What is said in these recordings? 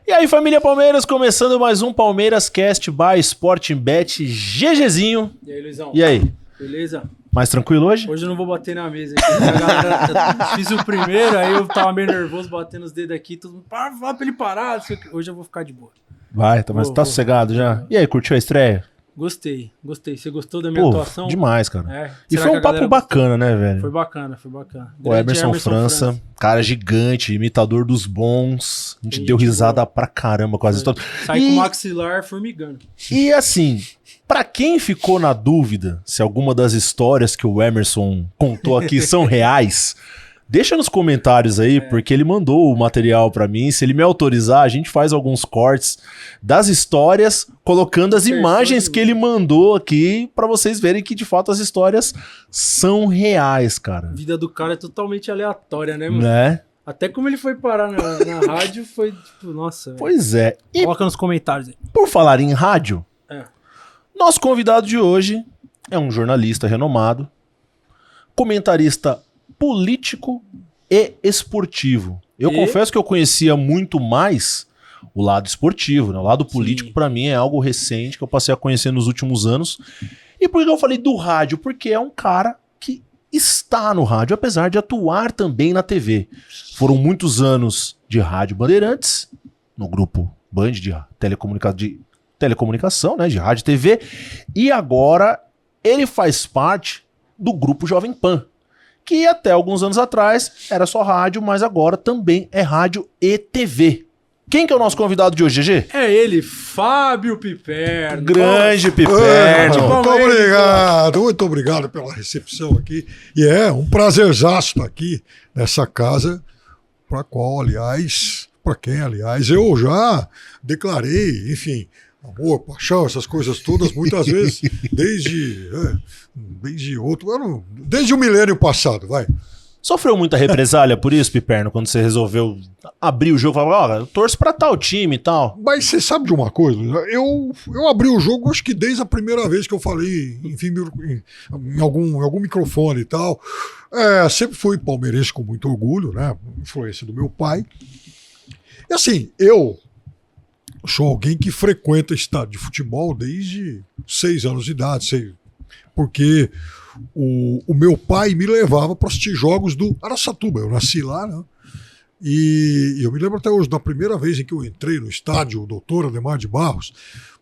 E aí, família Palmeiras, começando mais um Palmeiras Cast by Sportingbet, GGzinho. E aí, Luizão? E aí? Beleza? Mais tranquilo hoje? Hoje eu não vou bater na mesa aqui. A galera, fiz o primeiro, aí eu tava meio nervoso, batendo os dedos aqui, todo mundo, fala pra ele parar. Hoje eu vou ficar de boa. Vai, mas tá sossegado já. E aí, curtiu a estreia? Gostei. Você gostou da minha atuação? Demais, cara. É. E foi um papo bacana, né, velho? Foi bacana. O Emerson França, cara gigante, imitador dos bons. A gente deu risada pra caramba com as histórias. Sai com o maxilar formigando. E assim, pra quem ficou na dúvida se alguma das histórias que o Emerson contou aqui são reais, deixa nos comentários aí, porque ele mandou o material pra mim. Se ele me autorizar, a gente faz alguns cortes das histórias, colocando as imagens que ele mandou aqui pra vocês verem que de fato as histórias são reais, cara. A vida do cara é totalmente aleatória, né, mano? Né? Até como ele foi parar na rádio foi tipo, nossa. Pois é. E coloca nos comentários aí. por falar em rádio, nosso convidado de hoje é um jornalista renomado, comentarista político e esportivo. Eu confesso que eu conhecia muito mais o lado esportivo, né? O lado político pra mim é algo recente que eu passei a conhecer nos últimos anos. E por que eu falei do rádio? Porque é um cara que está no rádio, apesar de atuar também na TV. Foram muitos anos de Rádio Bandeirantes, no grupo Band de telecomunicação, né? De rádio e TV. E agora ele faz parte do grupo Jovem Pan, que até alguns anos atrás era só rádio, mas agora também é rádio e TV. Quem que é o nosso convidado de hoje, GG? É ele, Fábio Piperno. Grande Piperno. Muito obrigado pela recepção aqui. E é um prazerzaço estar aqui nessa casa, para quem, aliás, eu já declarei, enfim, amor, paixão, essas coisas todas, muitas vezes, desde o milênio passado, vai. Sofreu muita represália por isso, Piperno, quando você resolveu abrir o jogo e falar, eu torço pra tal time e tal? Mas você sabe de uma coisa? Eu abri o jogo, acho que desde a primeira vez que eu falei, enfim, em algum microfone e tal. Sempre fui palmeirense com muito orgulho, né? Influência do meu pai. E assim, eu sou alguém que frequenta estádio de futebol desde 6 anos de idade, porque o meu pai me levava para assistir jogos do Araçatuba. Eu nasci lá, né? E eu me lembro até hoje, da primeira vez em que eu entrei no estádio Doutor Ademar de Barros,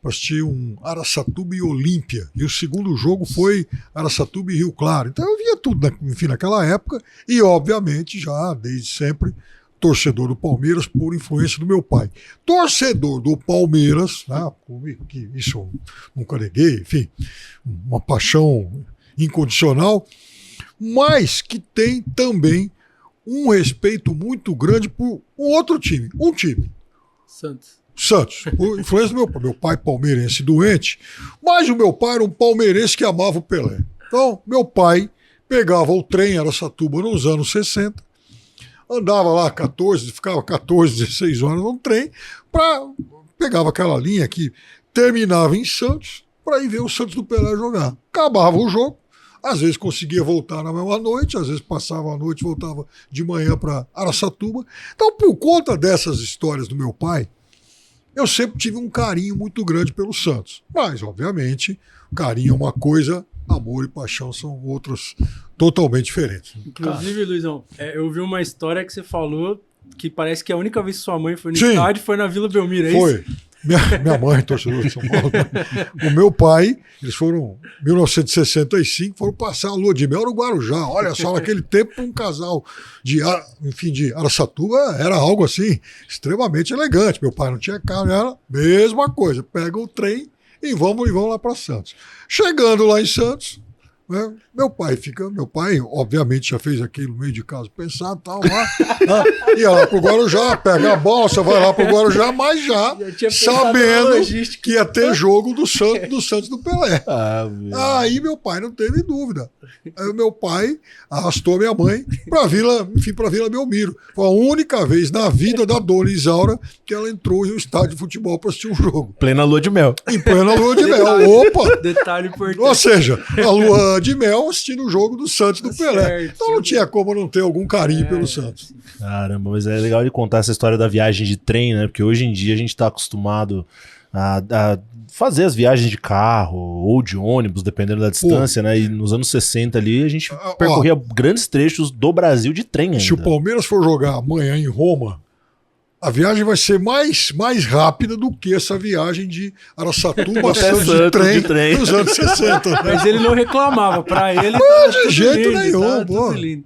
para assistir um Araçatuba e Olímpia. E o segundo jogo foi Araçatuba e Rio Claro. Então eu via tudo, enfim, naquela época. E, obviamente, já desde sempre, torcedor do Palmeiras por influência do meu pai. Torcedor do Palmeiras, né, que isso eu nunca neguei, enfim, uma paixão incondicional, mas que tem também um respeito muito grande por um outro time, Santos, por influência do meu pai. Meu pai palmeirense doente, mas o meu pai era um palmeirense que amava o Pelé. Então, meu pai pegava o trem em Araçatuba nos anos 60, andava lá ficava 14, 16 horas no trem, pegava aquela linha que terminava em Santos para ir ver o Santos do Pelé jogar. Acabava o jogo, às vezes conseguia voltar na mesma noite, às vezes passava a noite e voltava de manhã para Araçatuba. Então, por conta dessas histórias do meu pai, eu sempre tive um carinho muito grande pelo Santos. Mas, obviamente, carinho é uma coisa, amor e paixão são outros totalmente diferentes. Inclusive, Luizão, eu vi uma história que você falou que parece que a única vez que sua mãe foi no estádio foi na Vila Belmiro, é foi. Isso? Minha mãe, torcedor de São Paulo. O meu pai, eles foram, em 1965, foram passar a lua de mel no Guarujá. Olha só, naquele tempo, um casal de Araçatuba era algo assim, extremamente elegante. Meu pai não tinha carro, era mesma coisa. Pega o trem e vamos lá para Santos. Chegando lá em Santos, né, meu pai, obviamente, já fez aquilo no meio de casa pensado, tal, lá, ia lá pro Guarujá, pega a bolsa, vai lá pro Guarujá, mas já sabendo que ia ter jogo do Santos do Pelé. Aí meu pai não teve dúvida. Aí o meu pai arrastou a minha mãe para Vila Belmiro. Foi a única vez na vida da dona Isaura que ela entrou em um estádio de futebol para assistir um jogo. Plena lua de mel. Em plena lua de mel. Opa! Detalhe importante. Ou seja, a lua de mel assistindo o jogo do Santos do Pelé. Certo. Então não tinha como não ter algum carinho pelo Santos. Caramba, mas é legal de contar essa história da viagem de trem, né? Porque hoje em dia a gente tá acostumado a fazer as viagens de carro ou de ônibus, dependendo da distância, né? E nos anos 60 ali a gente percorria grandes trechos do Brasil de trem ainda. Se o Palmeiras for jogar amanhã em Roma, a viagem vai ser mais rápida do que essa viagem de Araçatuba a Santos de trem nos anos 60. Né? Mas ele não reclamava, pra ele Não, de jeito nenhum, tá pô. tudo lindo.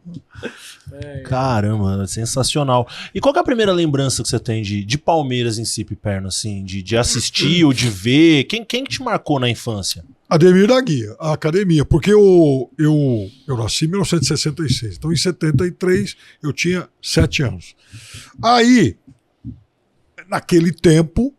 Caramba, sensacional. E qual que é a primeira lembrança que você tem de Palmeiras em si, Piperno, assim, de assistir ou de ver? Quem te marcou na infância? Ademir da Guia, a academia, porque eu nasci em 1966, então em 73 eu tinha 7 anos. Aí, naquele tempo,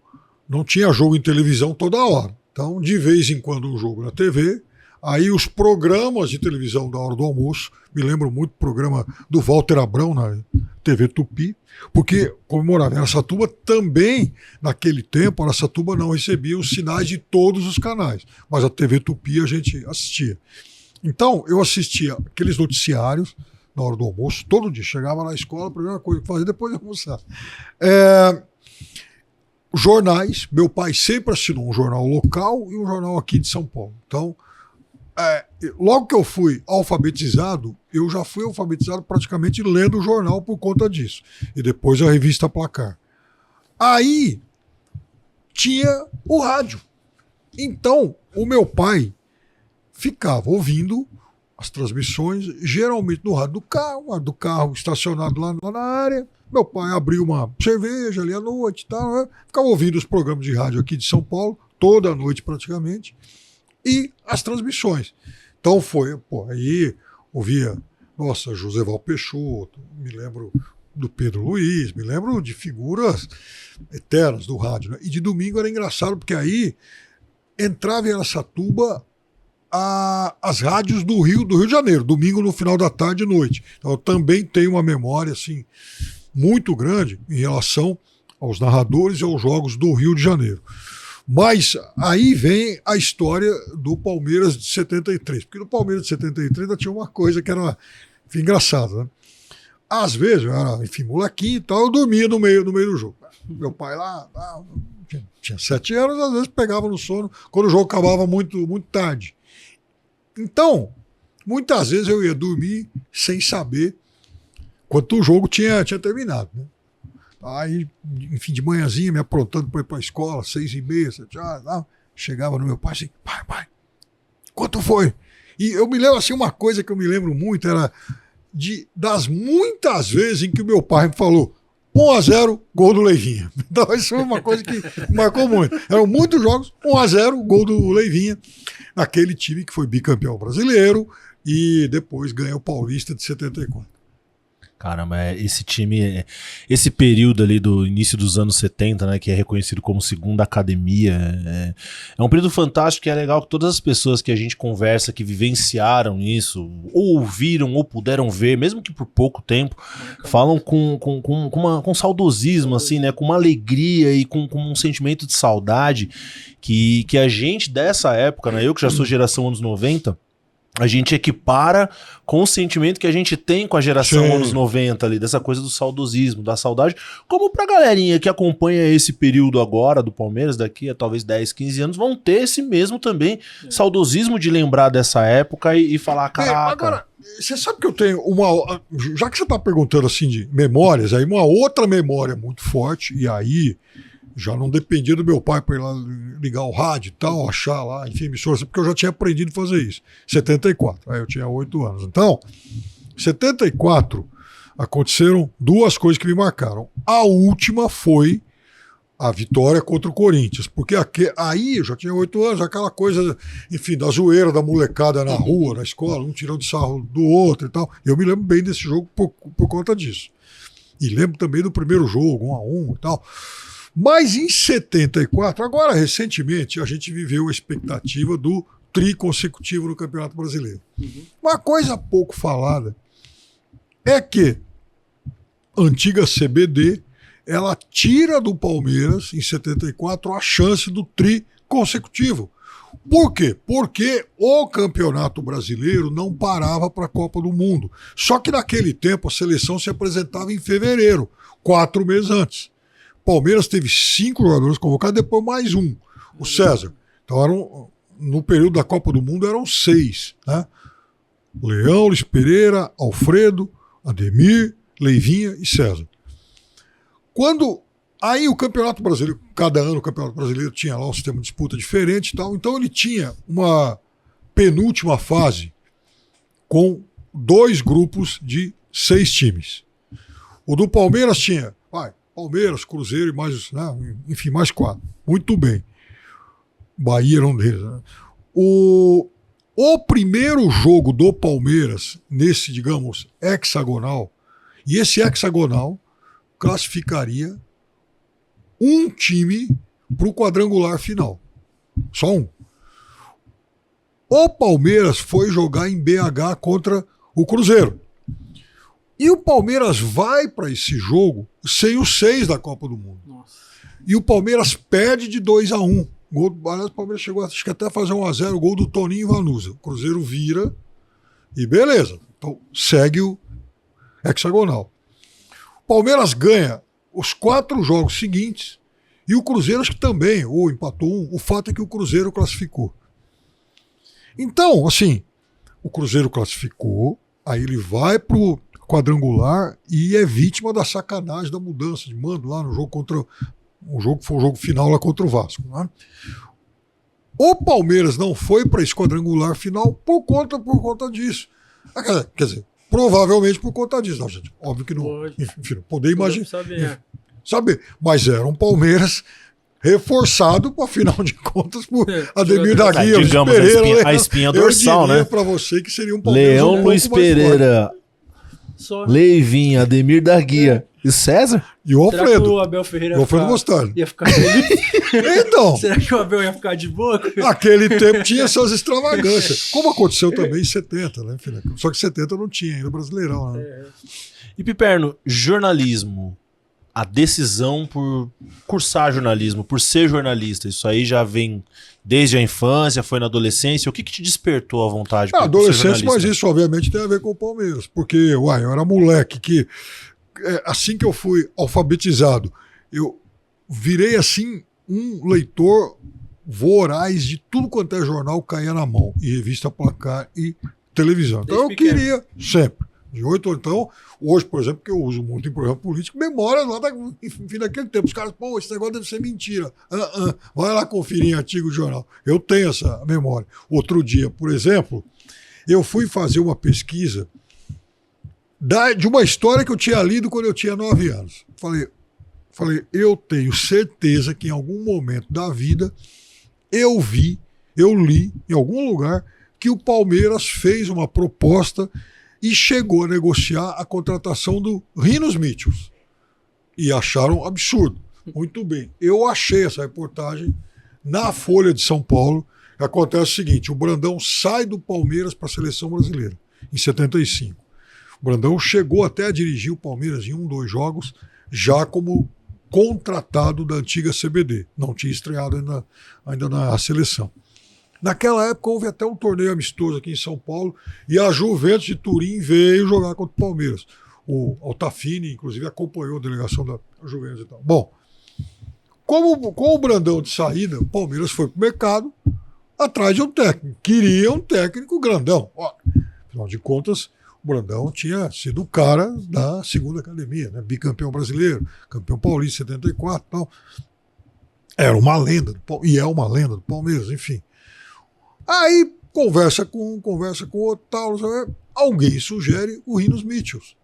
não tinha jogo em televisão toda hora. Então, de vez em quando, um jogo na TV. Aí, os programas de televisão da hora do almoço. Me lembro muito do programa do Walter Abrão na TV Tupi. Porque, como eu morava em Araçatuba, também, naquele tempo, Araçatuba não recebia os sinais de todos os canais. Mas a TV Tupi a gente assistia. Então, eu assistia aqueles noticiários na hora do almoço. Todo dia. Chegava na escola, a primeira coisa que fazia depois de almoçar. Jornais, meu pai sempre assinou um jornal local e um jornal aqui de São Paulo. Então, logo que eu fui alfabetizado, eu já fui alfabetizado praticamente lendo o jornal por conta disso. E depois a revista Placar. Aí tinha o rádio. Então, o meu pai ficava ouvindo as transmissões, geralmente no rádio do carro estacionado lá na área. Meu pai abriu uma cerveja ali à noite e tal, né? Ficava ouvindo os programas de rádio aqui de São Paulo, toda noite praticamente, e as transmissões. Então aí ouvia, nossa, Joseval Peixoto, me lembro do Pedro Luiz, me lembro de figuras eternas do rádio, né? E de domingo era engraçado, porque aí entrava em Araçatuba as rádios do Rio de Janeiro, domingo no final da tarde e noite. Então eu também tenho uma memória, assim, muito grande em relação aos narradores e aos jogos do Rio de Janeiro. Mas aí vem a história do Palmeiras de 73. Porque no Palmeiras de 73 ainda tinha uma coisa que era engraçada, né? Às vezes, eu era, enfim, molequinho e tal, eu dormia no meio do jogo. Meu pai lá tinha 7 anos, às vezes pegava no sono quando o jogo acabava muito, muito tarde. Então, muitas vezes eu ia dormir sem saber quando o jogo tinha terminado, né? Aí, enfim, de manhãzinha, me aprontando para ir para a escola, 6h30, 7 horas, chegava no meu pai assim, pai, quanto foi? E eu me lembro, assim, uma coisa que eu me lembro muito, era das muitas vezes em que o meu pai me falou 1-0, gol do Leivinha. Então isso foi uma coisa que me marcou muito. Eram muitos jogos, 1-0, gol do Leivinha, naquele time que foi bicampeão brasileiro e depois ganhou o Paulista de 74. Caramba, esse time, esse período ali do início dos anos 70, né, que é reconhecido como segunda academia, é um período fantástico e é legal que todas as pessoas que a gente conversa, que vivenciaram isso, ou ouviram ou puderam ver, mesmo que por pouco tempo, falam com saudosismo, assim, né, com uma alegria e com um sentimento de saudade que a gente dessa época, né, eu que já sou geração anos 90, a gente equipara com o sentimento que a gente tem com a geração anos 90 ali, dessa coisa do saudosismo, da saudade, como pra galerinha que acompanha esse período agora do Palmeiras, daqui a talvez 10, 15 anos, vão ter esse mesmo também saudosismo de lembrar dessa época e falar, caraca... Agora, você sabe que eu tenho uma... Já que você tá perguntando assim de memórias, aí uma outra memória muito forte, e aí... Já não dependia do meu pai para ir lá ligar o rádio e tal, achar lá, enfim, emissora, porque eu já tinha aprendido a fazer isso. 74, aí eu tinha 8 anos. Então, 74, aconteceram duas coisas que me marcaram. A última foi a vitória contra o Corinthians, porque aí eu já tinha 8 anos, aquela coisa, enfim, da zoeira da molecada na rua, na escola, um tirando sarro do outro e tal. Eu me lembro bem desse jogo por conta disso. E lembro também do primeiro jogo, 1-1 e tal. Mas em 74, agora recentemente, a gente viveu a expectativa do tri consecutivo no Campeonato Brasileiro. Uma coisa pouco falada é que a antiga CBD, ela tira do Palmeiras, em 74, a chance do tri consecutivo. Por quê? Porque o Campeonato Brasileiro não parava para a Copa do Mundo. Só que naquele tempo a seleção se apresentava em fevereiro, 4 meses antes. Palmeiras teve 5 jogadores convocados, depois mais um, o César. Então, no período da Copa do Mundo eram 6. Né? Leão, Luiz Pereira, Alfredo, Ademir, Leivinha e César. Aí o Campeonato Brasileiro, cada ano o Campeonato Brasileiro tinha lá um sistema de disputa diferente e tal, então ele tinha uma penúltima fase com 2 grupos de 6 times. O do Palmeiras tinha Palmeiras, Cruzeiro e mais, né, enfim, mais 4. Muito bem. Bahia era um deles. Né? O primeiro jogo do Palmeiras, nesse, digamos, hexagonal, e esse hexagonal classificaria um time para o quadrangular final. Só um. O Palmeiras foi jogar em BH contra o Cruzeiro. E o Palmeiras vai para esse jogo sem os 6 da Copa do Mundo. Nossa. E o Palmeiras perde de 2-1. Aliás, o Palmeiras chegou acho que até a fazer 1-0, o gol do Toninho Vanusa. O Cruzeiro vira e beleza. Então segue o hexagonal. O Palmeiras ganha os 4 jogos seguintes e o Cruzeiro acho que também, ou empatou 1. O fato é que o Cruzeiro classificou. Então, assim, o Cruzeiro classificou, aí ele vai pro quadrangular e é vítima da sacanagem da mudança de mando lá no jogo contra o jogo final lá contra o Vasco. Né? O Palmeiras não foi para esse quadrangular final por conta disso. Quer dizer, provavelmente por conta disso. Não, gente, óbvio que não. Enfim, não poder imaginar. Saber. Mas era um Palmeiras reforçado, para final de contas, por Ademir da Guia, digamos, Pereira, a espinha dorsal, né? Para você que seria um Palmeiras Leão, Luiz Pereira, Leivinha, Ademir da Guia e César? E o Alfredo. Será que o Abel Ferreira ia ficar feliz? Então. Será que o Abel ia ficar de boa? Naquele tempo tinha essas extravagâncias. Como aconteceu também em 70, né, filha? Só que 70 não tinha ainda Brasileirão. Né? E Piperno, jornalismo, a decisão por cursar jornalismo, por ser jornalista, isso aí já vem desde a infância, foi na adolescência? O que te despertou a vontade? Na adolescência, mas isso obviamente tem a ver com o Palmeiras, porque eu era moleque que, assim que eu fui alfabetizado, eu virei assim um leitor voraz de tudo quanto é jornal caía na mão, e revista, placar e televisão. Então eu queria sempre. De 8 anos. Então, hoje, por exemplo, que eu uso muito em programa político, memória lá daquele tempo. Os caras, esse negócio deve ser mentira. Vai lá conferir em artigo de jornal. Eu tenho essa memória. Outro dia, por exemplo, eu fui fazer uma pesquisa de uma história que eu tinha lido quando eu tinha 9 anos. Falei, eu tenho certeza que em algum momento da vida eu li em algum lugar que o Palmeiras fez uma proposta e chegou a negociar a contratação do Rinos Mitchells. E acharam absurdo. Muito bem. Eu achei essa reportagem na Folha de São Paulo. Acontece o seguinte, o Brandão sai do Palmeiras para a seleção brasileira, em 75. O Brandão chegou até a dirigir o Palmeiras em 2 jogos, já como contratado da antiga CBD. Não tinha estreado ainda na seleção. Naquela época houve até um torneio amistoso aqui em São Paulo e a Juventus de Turim veio jogar contra o Palmeiras. O Altafini, inclusive, acompanhou a delegação da Juventus e tal. Bom, com o Brandão de saída, o Palmeiras foi para o mercado atrás de um técnico. Queria um técnico grandão. Afinal de contas, o Brandão tinha sido o cara da segunda academia, né? Bicampeão brasileiro, campeão paulista em 74 e tal. Era uma lenda, e é uma lenda do Palmeiras, enfim. Aí conversa com o Otávio, alguém sugere o Rinos Mitchells.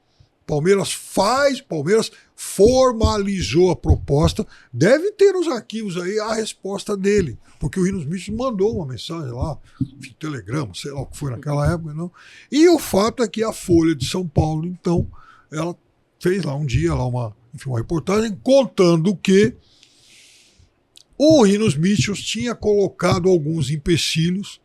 Palmeiras formalizou a proposta, deve ter nos arquivos aí a resposta dele, porque o Rinos Mitchells mandou uma mensagem lá, enfim, telegrama, sei lá o que foi naquela época, não. E o fato é que a Folha de São Paulo, então, ela fez lá um dia lá uma reportagem contando que o Rinos Mitchells tinha colocado alguns empecilhos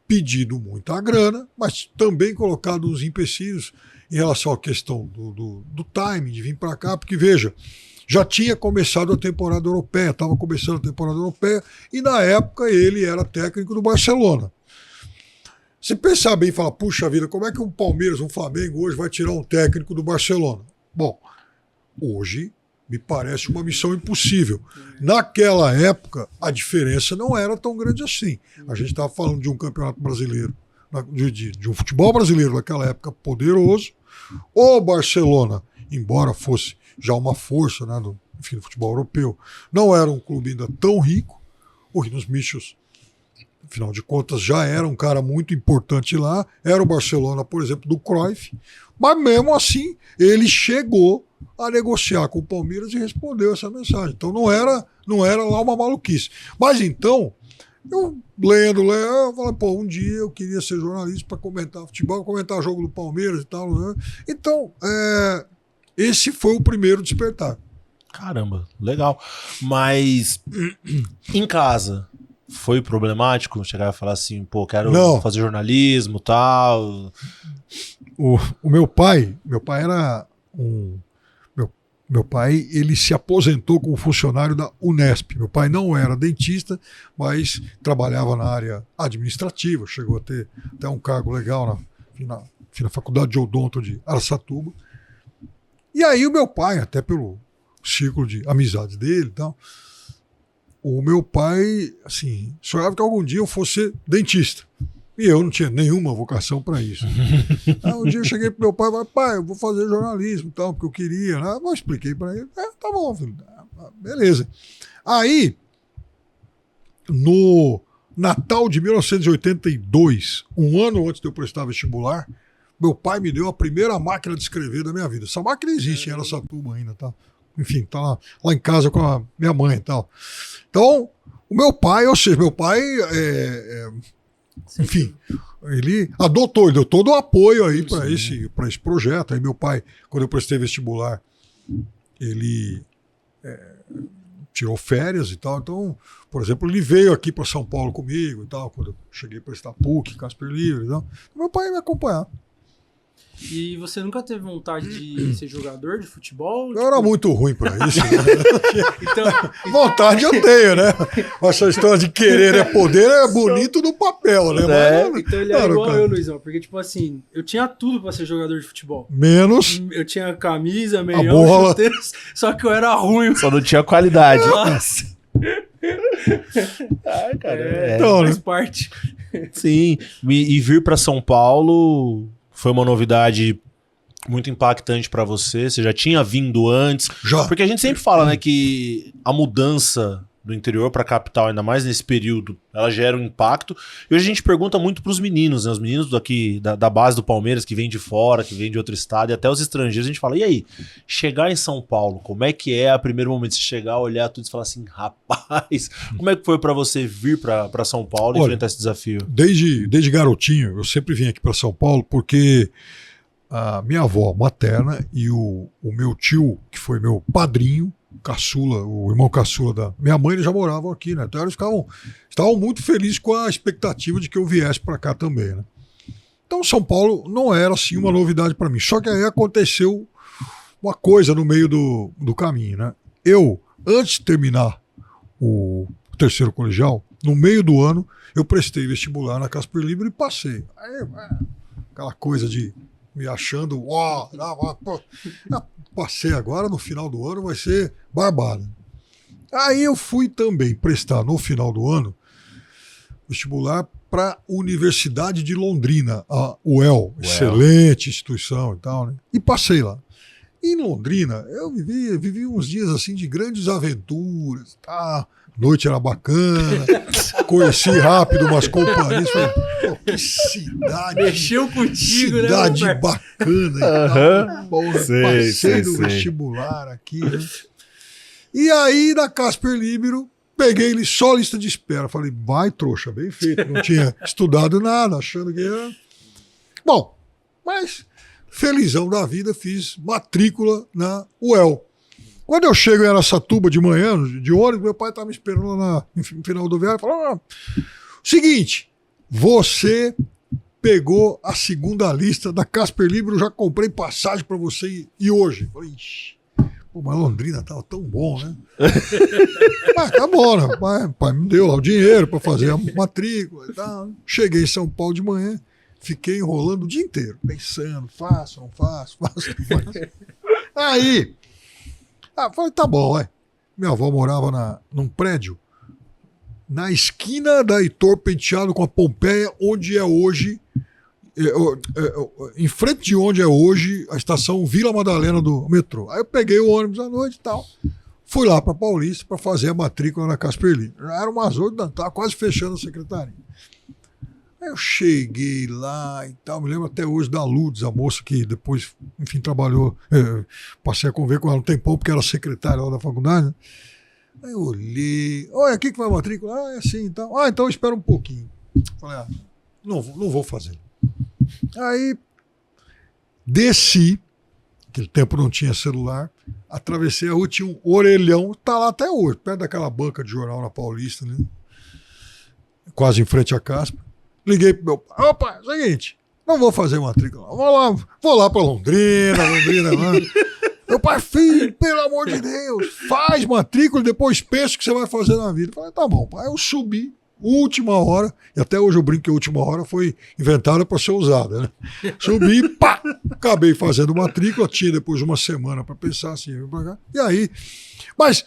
pedido muita grana, mas também colocado uns empecilhos em relação à questão do timing de vir para cá, porque veja, já tinha começado a temporada europeia, estava começando a temporada europeia, e na época ele era técnico do Barcelona. Se pensar bem e falar, puxa vida, como é que um Palmeiras, um Flamengo hoje vai tirar um técnico do Barcelona? Bom, hoje me parece uma missão impossível. Naquela época, a diferença não era tão grande assim. A gente estava falando de um campeonato brasileiro, de um futebol brasileiro naquela época poderoso. O Barcelona, embora fosse já uma força, né, do futebol europeu, não era um clube ainda tão rico. O Rinos Michels, afinal de contas, já era um cara muito importante lá. Era o Barcelona, por exemplo, do Cruyff. Mas mesmo assim, ele chegou a negociar com o Palmeiras e respondeu essa mensagem. Então não era lá uma maluquice. Mas então, eu lendo, eu falei, pô, um dia eu queria ser jornalista para comentar futebol, comentar jogo do Palmeiras e tal. Né? Então, esse foi o primeiro despertar. Caramba, legal. Mas em casa, foi problemático chegar a falar assim, pô, quero fazer jornalismo e tal? O meu pai era Meu pai, ele se aposentou como funcionário da Unesp. Meu pai não era dentista, mas trabalhava na área administrativa, chegou a ter até um cargo legal na Faculdade de Odonto de Araçatuba. E aí o meu pai, até pelo círculo de amizades dele e tal, o meu pai, assim, sonhava que algum dia eu fosse dentista. E eu não tinha nenhuma vocação para isso. Aí um dia eu cheguei pro meu pai e falei, pai, eu vou fazer jornalismo e tal, porque eu queria, né? Eu expliquei para ele, tá bom, filho, beleza. Aí, no Natal de 1982, um ano antes de eu prestar vestibular, meu pai me deu a primeira máquina de escrever da minha vida. Essa máquina existe em Araçatuba ainda, tá? Enfim, tá lá em casa com a minha mãe e tal. Então, o meu pai, ou seja, meu pai enfim, ele adotou, ele deu todo o apoio aí para esse projeto. Aí meu pai, quando eu prestei vestibular, ele tirou férias e tal. Então, por exemplo, ele veio aqui para São Paulo comigo e tal, quando eu cheguei a prestar PUC, Casper Libero e tal. Meu pai ia me acompanhar. E você nunca teve vontade de ser jogador de futebol? Eu era muito ruim pra isso. Né? Então, vontade eu tenho, né? Essa história de querer é poder é bonito no papel, né? Mas, então ele é igual eu, Luizão. Porque, tipo assim, eu tinha tudo pra ser jogador de futebol. Menos. Eu tinha camisa, meião, chuteiros, só que eu era ruim. Só não tinha qualidade. Nossa. Cara, então, faz parte. Sim. E vir pra São Paulo foi uma novidade muito impactante pra você? Você já tinha vindo antes? Já. Porque a gente sempre fala, né, que a mudança do interior pra capital, ainda mais nesse período, ela gera um impacto. E hoje a gente pergunta muito pros meninos, né, os meninos daqui da base do Palmeiras, que vêm de fora, que vêm de outro estado, e até os estrangeiros, a gente fala, e aí, chegar em São Paulo, como é que é a primeiro momento de chegar, olhar tudo e falar assim, rapaz, como é que foi pra você vir pra São Paulo e enfrentar esse desafio? Desde garotinho, eu sempre vim aqui pra São Paulo porque a minha avó materna e o meu tio, que foi meu padrinho, caçula, o irmão caçula da minha mãe, eles já moravam aqui, né? Então eles estavam muito felizes com a expectativa de que eu viesse para cá também, né? Então São Paulo não era assim uma novidade para mim. Só que aí aconteceu uma coisa no meio do caminho, né? Eu, antes de terminar o terceiro colegial, no meio do ano, eu prestei vestibular na Casper Libero e passei. Aí, aquela coisa de me achando, passei agora, no final do ano vai ser barbada. Aí eu fui também prestar no final do ano vestibular para a Universidade de Londrina, a UEL, excelente instituição e tal, né? E passei lá. E em Londrina, eu vivi uns dias assim de grandes aventuras, tá? A noite era bacana, conheci rápido umas companhias, falei, pô, que cidade. Mexeu contigo, cidade né? Bacana e tal. Porra, passei no vestibular aqui, né? E aí, na Casper Libero, peguei ele só lista de espera. Falei, vai, trouxa, bem feito. Não tinha estudado nada, achando que era. Bom, mas felizão da vida, fiz matrícula na UEL. Quando eu chego em Araçatuba de manhã, de ônibus, meu pai estava me esperando lá no final do viagem e falou, seguinte, você pegou a segunda lista da Casper Libero, eu já comprei passagem para você e hoje. Falei, ixi, pô, mas Londrina tava tão bom, né? Mas tá bom, né? Pai me deu lá o dinheiro para fazer a matrícula e tal. Cheguei em São Paulo de manhã, fiquei enrolando o dia inteiro, pensando, faço, não faço. Aí, falei, tá bom, vai. Minha avó morava num prédio na esquina da Heitor Penteado com a Pompeia, onde é hoje, em frente de onde é hoje a estação Vila Madalena do metrô. Aí eu peguei o ônibus à noite e tal, fui lá para Paulista para fazer a matrícula na Casper Libero. Já era umas 8 da tarde, tava quase fechando a secretaria. Aí eu cheguei lá e tal, me lembro até hoje da Lourdes, a moça que depois, enfim, trabalhou, passei a conviver com ela um tempão, porque era secretária lá da faculdade, né? Aí eu olhei, olha, aqui que vai a matrícula? É assim, então. Então espera um pouquinho. Falei, não vou fazer. Aí desci, naquele tempo não tinha celular, atravessei a rua, tinha um orelhão, tá lá até hoje, perto daquela banca de jornal na Paulista, né? Quase em frente à Casper. Liguei pro meu pai, opa, seguinte, não vou fazer matrícula, vou lá pra Londrina lá. Meu pai, filho, pelo amor de Deus, faz matrícula e depois pensa o que você vai fazer na vida. Eu falei, tá bom, pai. Eu subi, última hora, e até hoje eu brinco que a última hora foi inventada para ser usada, né? Subi, pá, acabei fazendo matrícula, tinha depois uma semana para pensar assim, pra cá. E aí, mas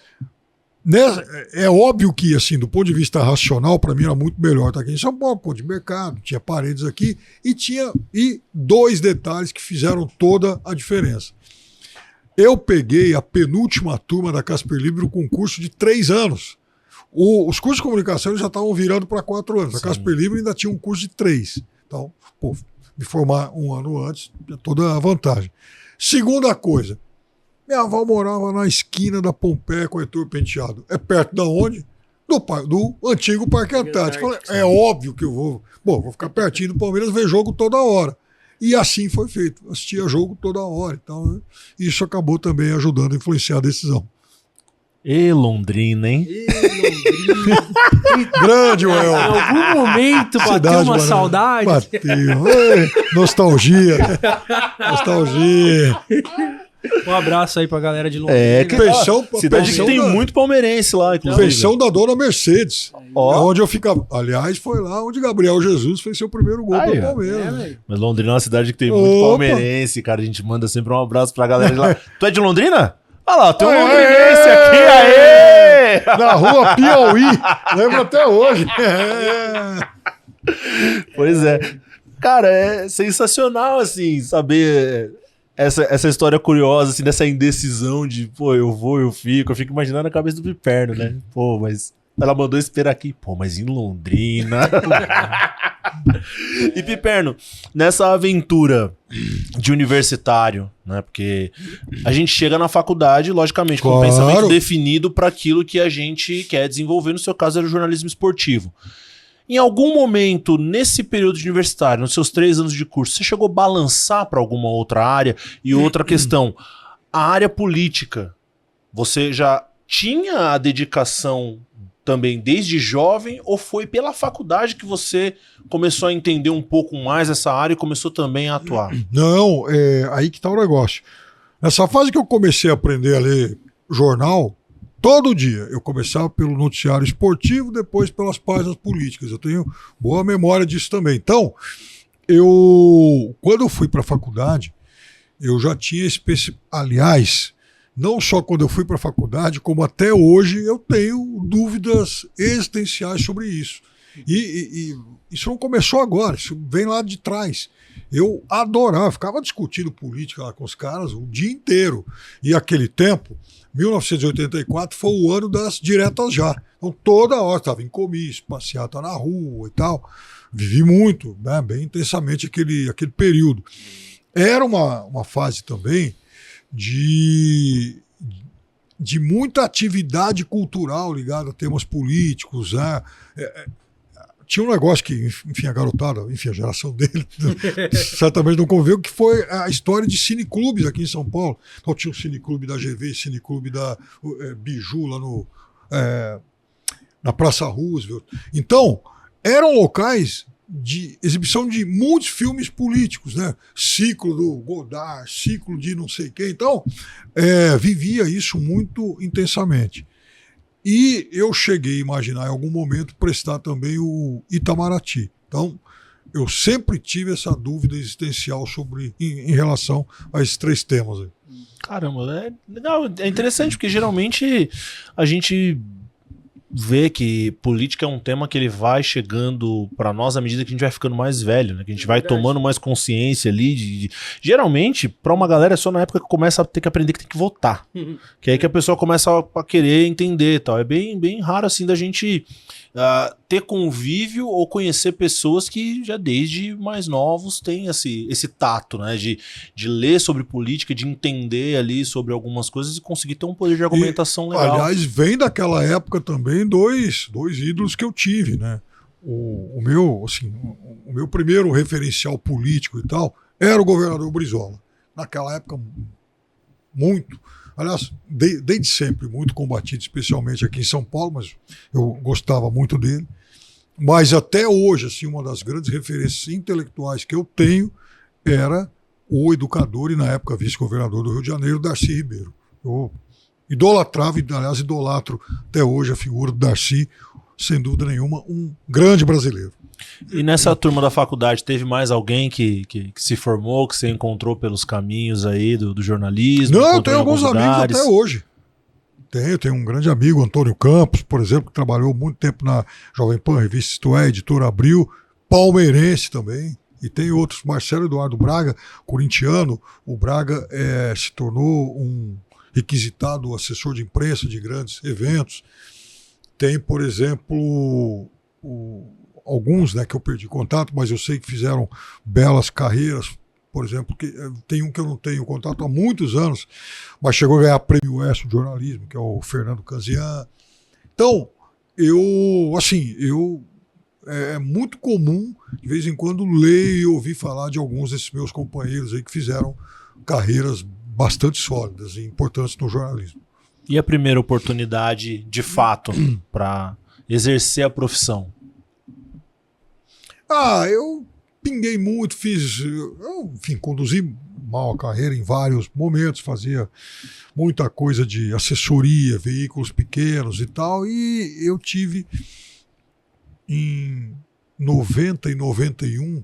é óbvio que, assim, do ponto de vista racional, para mim era muito melhor estar aqui em São Paulo, ponto de mercado, tinha paredes aqui, e dois detalhes que fizeram toda a diferença. Eu peguei a penúltima turma da Casper Libero com um curso de 3 anos. Os cursos de comunicação já estavam virando para 4 anos. Sim. A Casper Libero ainda tinha um curso de 3. Então, me formar um ano antes, toda a vantagem. Segunda coisa, minha avó morava na esquina da Pompeia com o Heitor Penteado. É perto da onde? Do antigo Parque Antártico. É óbvio que eu vou ficar pertinho do Palmeiras, ver jogo toda hora. E assim foi feito. Assistia jogo toda hora. Então, né? Isso acabou também ajudando a influenciar a decisão. E Londrina, hein? Grande, Well. Em algum momento bateu uma saudade. Bateu. Nostalgia. Nostalgia. Um abraço aí pra galera de Londrina. Cidade que tem muito palmeirense lá, inclusive. Feição da Dona Mercedes. Onde eu ficava. Aliás, foi lá onde Gabriel Jesus fez seu primeiro gol pro Palmeiras. Mas Londrina é uma cidade que tem muito palmeirense, cara. A gente manda sempre um abraço pra galera de lá. Tu é de Londrina? Olha lá, tem um londrinense aqui, aê! Na rua Piauí. Lembro até hoje. Pois é. Cara, é sensacional, assim, saber essa história curiosa, assim, dessa indecisão de, pô, eu vou, eu fico imaginando a cabeça do Piperno, né? Pô, mas ela mandou esperar aqui. Pô, mas em Londrina... E Piperno, nessa aventura de universitário, né? Porque a gente chega na faculdade, logicamente, com um pensamento definido para aquilo que a gente quer desenvolver. No seu caso, era o jornalismo esportivo. Em algum momento, nesse período de universitário, nos seus 3 anos de curso, você chegou a balançar para alguma outra área? E outra questão, a área política, você já tinha a dedicação também desde jovem, ou foi pela faculdade que você começou a entender um pouco mais essa área e começou também a atuar? Não, aí que tá o negócio. Nessa fase que eu comecei a aprender a ler jornal, todo dia eu começava pelo noticiário esportivo, depois pelas páginas políticas. Eu tenho boa memória disso também. Então, quando eu fui para a faculdade, eu já tinha aliás, não só quando eu fui para a faculdade, como até hoje eu tenho dúvidas existenciais sobre isso. E isso não começou agora, isso vem lá de trás. Eu adorava, ficava discutindo política lá com os caras o dia inteiro. E aquele tempo, 1984, foi o ano das diretas já. Então toda hora estava em comício, passeata na rua e tal. Vivi muito, né, bem intensamente aquele período. Era uma fase também de muita atividade cultural ligada a temas políticos. Né? Tinha um negócio que, enfim, a garotada, enfim, a geração dele, certamente não conviveu, que foi a história de cineclubes aqui em São Paulo. Então tinha o cineclube da GV, cineclube da Biju, lá na Praça Roosevelt. Então, eram locais de exibição de muitos filmes políticos, né? Ciclo do Godard, ciclo de não sei quem. Então, vivia isso muito intensamente. E eu cheguei a imaginar em algum momento prestar também o Itamaraty. Então, eu sempre tive essa dúvida existencial em relação a esses 3 temas aí. Caramba, é interessante, porque geralmente a gente vê que política é um tema que ele vai chegando pra nós à medida que a gente vai ficando mais velho, né? Que a gente vai tomando mais consciência ali. Geralmente, pra uma galera é só na época que começa a ter que aprender que tem que votar. Que é aí que a pessoa começa a querer entender e tal. É bem raro assim da gente ter convívio ou conhecer pessoas que já desde mais novos têm esse tato, né? De ler sobre política, de entender ali sobre algumas coisas e conseguir ter um poder de argumentação legal. Aliás, vem daquela época também dois ídolos que eu tive, né? O meu primeiro referencial político e tal era o governador Brizola. Naquela época, muito. Aliás, desde sempre, muito combatido, especialmente aqui em São Paulo, mas eu gostava muito dele. Mas até hoje, assim, uma das grandes referências intelectuais que eu tenho era o educador e, na época, vice-governador do Rio de Janeiro, Darcy Ribeiro. Eu idolatrava, e, aliás, idolatro até hoje a figura do Darcy, sem dúvida nenhuma, um grande brasileiro. E nessa turma da faculdade, teve mais alguém que se formou, que você encontrou pelos caminhos aí do jornalismo? Não, eu tenho alguns amigos até hoje. Tenho um grande amigo, Antônio Campos, por exemplo, que trabalhou muito tempo na Jovem Pan, Revista Isto É, Editora Abril, palmeirense também. E tem outros, Marcelo Eduardo Braga, corintiano. O Braga se tornou um requisitado assessor de imprensa de grandes eventos. Tem, por exemplo, alguns, né, que eu perdi contato, mas eu sei que fizeram belas carreiras. Por exemplo, tem um que eu não tenho contato há muitos anos, mas chegou a ganhar prêmio ESSO de jornalismo, que é o Fernando Canzian. Então, é muito comum, de vez em quando, ler e ouvir falar de alguns desses meus companheiros aí que fizeram carreiras bastante sólidas e importantes no jornalismo. E a primeira oportunidade, de fato, para exercer a profissão? Eu pinguei muito, conduzi mal a carreira em vários momentos, fazia muita coisa de assessoria, veículos pequenos e tal, e eu tive em 90 e 91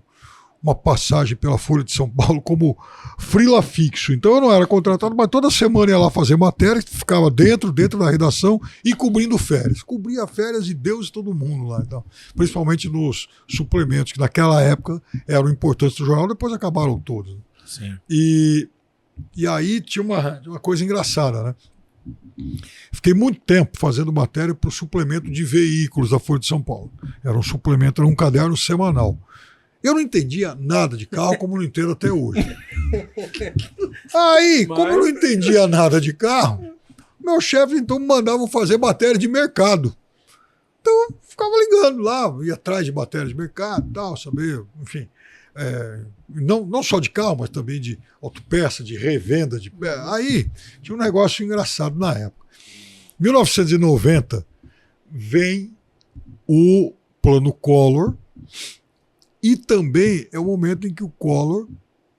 uma passagem pela Folha de São Paulo como freela fixo. Então eu não era contratado, mas toda semana ia lá fazer matéria, ficava dentro da redação e cobrindo férias. Cobria férias de Deus e todo mundo lá. Então, principalmente nos suplementos, que naquela época eram importantes do jornal, depois acabaram todos. Sim. E aí tinha uma coisa engraçada, né? Fiquei muito tempo fazendo matéria para o suplemento de veículos da Folha de São Paulo. Era um caderno semanal. Eu não entendia nada de carro, como não entendo até hoje. Como eu não entendia nada de carro, meu chefe então me mandava fazer matéria de mercado. Então eu ficava ligando lá, ia atrás de matéria de mercado, tal, saber, enfim. Não só de carro, mas também de autopeça, de revenda. Aí tinha um negócio engraçado na época. Em 1990 vem o Plano Collor. E também é o momento em que o Collor,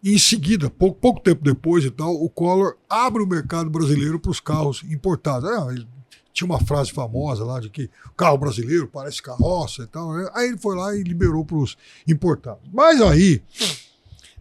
em seguida, pouco tempo depois e tal, o Collor abre o mercado brasileiro para os carros importados. Ele tinha uma frase famosa lá de que o carro brasileiro parece carroça e tal. Né? Aí ele foi lá e liberou para os importados. Mas aí,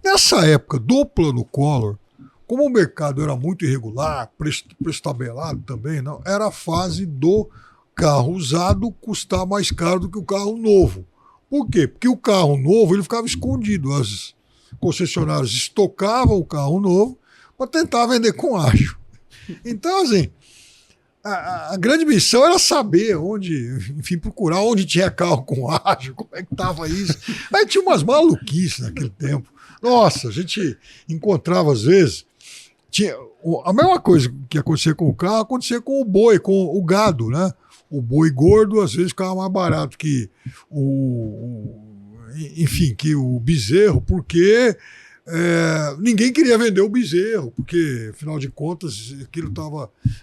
nessa época do Plano Collor, como o mercado era muito irregular, preço tabelado também, não, era a fase do carro usado custar mais caro do que o carro novo. Por quê? Porque o carro novo ele ficava escondido. As concessionárias estocavam o carro novo para tentar vender com ágio. Então, assim, a grande missão era saber procurar onde tinha carro com ágio, como é que estava isso. Aí tinha umas maluquices naquele tempo. Nossa, a gente encontrava às vezes. A mesma coisa que acontecia com o carro, acontecia com o boi, com o gado, né? O boi gordo às vezes ficava mais barato que que o bezerro, porque ninguém queria vender o bezerro, porque afinal de contas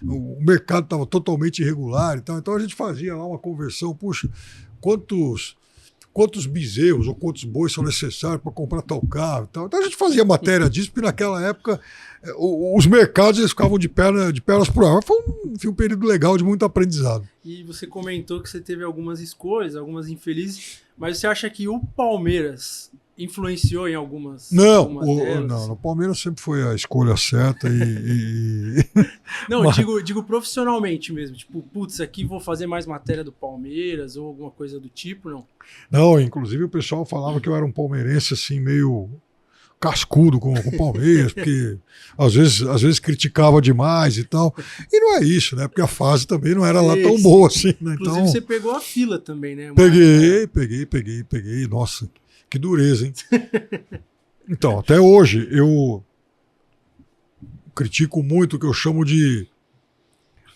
o mercado estava totalmente irregular e tal. Então a gente fazia lá uma conversão, puxa, quantos quantos bezerros ou quantos bois são necessários para comprar tal carro e tal. Então a gente fazia matéria disso, porque naquela época os mercados eles ficavam de pernas pro ar. Foi um período legal de muito aprendizado. E você comentou que você teve algumas escolhas, algumas infelizes, mas você acha que o Palmeiras influenciou em algumas delas? Não, o Palmeiras sempre foi a escolha certa Não, digo profissionalmente mesmo. Tipo, putz, aqui vou fazer mais matéria do Palmeiras ou alguma coisa do tipo, não? Não, inclusive o pessoal falava que eu era um palmeirense assim, meio cascudo com o Palmeiras, porque às vezes criticava demais e tal. E não é isso, né? Porque a fase também não era lá tão boa assim, né? Inclusive então, você pegou a fila também, né? Peguei. Nossa, que dureza, hein? Então, até hoje eu critico muito o que eu chamo de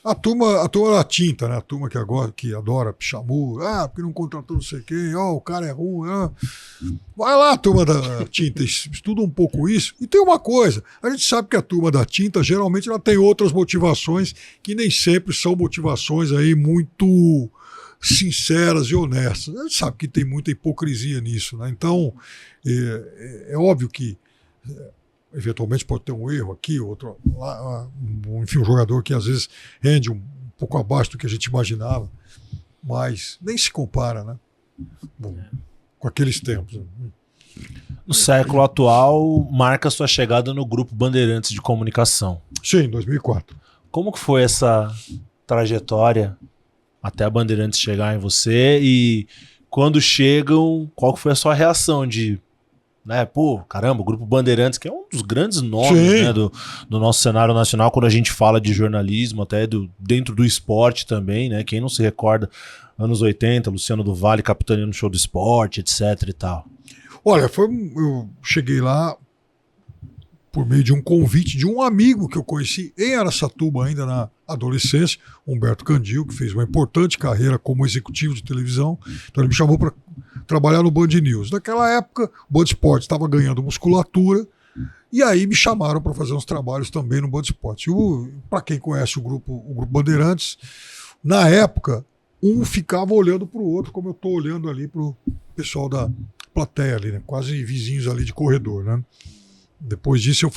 a turma da tinta, né? A turma que adora pichamu, porque não contratou não sei quem, o cara é ruim. Vai lá, turma da tinta, estuda um pouco isso. E tem uma coisa, a gente sabe que a turma da tinta geralmente ela tem outras motivações que nem sempre são motivações aí muito sinceras e honestas. A gente sabe que tem muita hipocrisia nisso, né? Então, é óbvio que eventualmente pode ter um erro aqui, outro lá, enfim, um jogador que às vezes rende um pouco abaixo do que a gente imaginava, mas nem se compara, né? Bom, com aqueles tempos. Né? No século atual, marca sua chegada no Grupo Bandeirantes de Comunicação. Sim, 2004. Como que foi essa trajetória até a Bandeirantes chegar em você e quando chegam, qual que foi a sua reação de, né, caramba, o Grupo Bandeirantes, que é um dos grandes nomes, né, do nosso cenário nacional quando a gente fala de jornalismo, até dentro do esporte também, né, quem não se recorda, anos 80, Luciano do Vale capitaneando o Show do Esporte, etc e tal. Olha, eu cheguei lá por meio de um convite de um amigo que eu conheci em Araçatuba ainda na adolescência, Humberto Candil, que fez uma importante carreira como executivo de televisão. Então ele me chamou para trabalhar no Band News. Naquela época, o Band Esportes estava ganhando musculatura e aí me chamaram para fazer uns trabalhos também no Band Esportes. Para quem conhece o grupo Bandeirantes, na época, um ficava olhando para o outro, como eu estou olhando ali para o pessoal da plateia ali, né? Quase vizinhos ali de corredor, né? Depois disso eu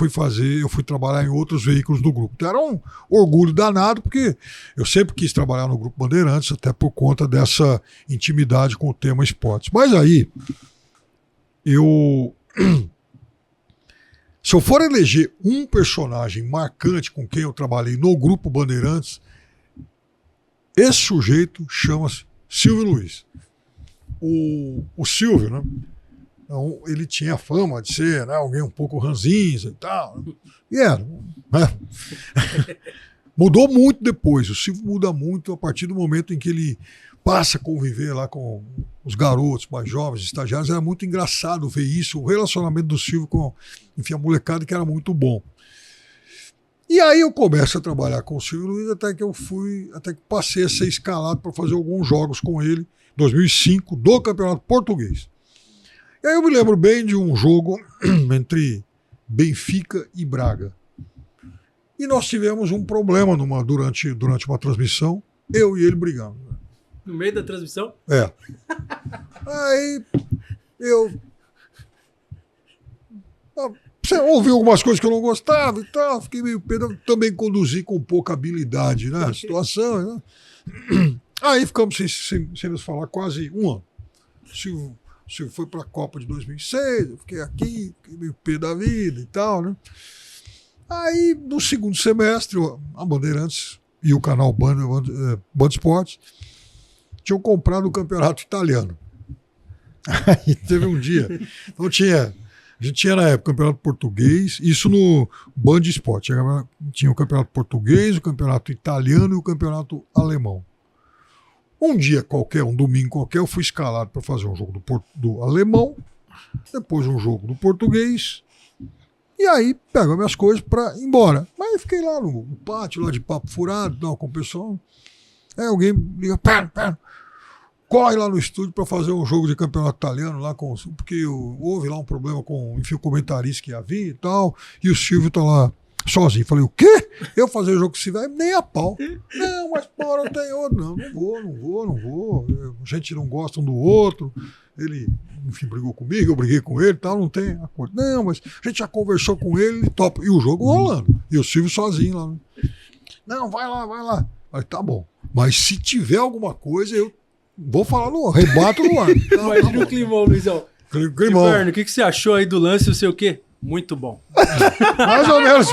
fui trabalhar em outros veículos do grupo. Então era um orgulho danado, porque eu sempre quis trabalhar no Grupo Bandeirantes, até por conta dessa intimidade com o tema esportes. Mas aí, se eu for eleger um personagem marcante com quem eu trabalhei no Grupo Bandeirantes, esse sujeito chama-se Silvio Luiz. O Silvio, né? Então, ele tinha fama de ser, né, alguém um pouco ranzinza e tal. E era. Né? Mudou muito depois. O Silvio muda muito a partir do momento em que ele passa a conviver lá com os garotos mais jovens, estagiários. Era muito engraçado ver isso, o relacionamento do Silvio com, enfim, a molecada, que era muito bom. E aí eu começo a trabalhar com o Silvio Luiz até que passei a ser escalado para fazer alguns jogos com ele, em 2005, do Campeonato Português. E aí eu me lembro bem de um jogo entre Benfica e Braga. E nós tivemos um problema durante uma transmissão, eu e ele brigando. No meio da transmissão? É. Aí você ouviu algumas coisas que eu não gostava e tal, fiquei meio pedo, também conduzi com pouca habilidade, né, a situação. Né? Aí ficamos sem nos falar quase um ano. Silvio foi para a Copa de 2006, eu fiquei aqui, fiquei meio pé da vida e tal, né? Aí, no segundo semestre, a Bandeirantes e o canal Band Esportes tinham comprado o campeonato italiano. Aí teve um dia, então a gente tinha na época o campeonato português, isso no Band Esportes, tinha o campeonato português, o campeonato italiano e o campeonato alemão. Um dia qualquer, um domingo qualquer, eu fui escalado para fazer um jogo do alemão, depois um jogo do português, e aí pego minhas coisas para ir embora. Mas eu fiquei lá no pátio, lá de papo furado, não, com o pessoal. Aí alguém liga, pera, corre lá no estúdio para fazer um jogo de campeonato italiano, lá porque houve lá um problema com, enfim, o comentarista que havia e tal, e o Silvio tá lá sozinho. Falei, o quê? Eu fazer jogo com esse velho? Nem a pau. Não, mas porra, tem outro. Não vou. A gente não gosta um do outro. ele, enfim, brigou comigo, eu briguei com ele e tal, não tem acordo. Não, mas a gente já conversou com ele, topa. E o jogo rolando. E o Silvio sozinho lá. Né? Não, vai lá. Aí tá bom. Mas se tiver alguma coisa, eu vou falar no rebato no ar. Não, imagina o climão, Luizão. Climão. Inverno, o que você achou aí do lance, não sei o quê? Muito bom. Mais ou menos.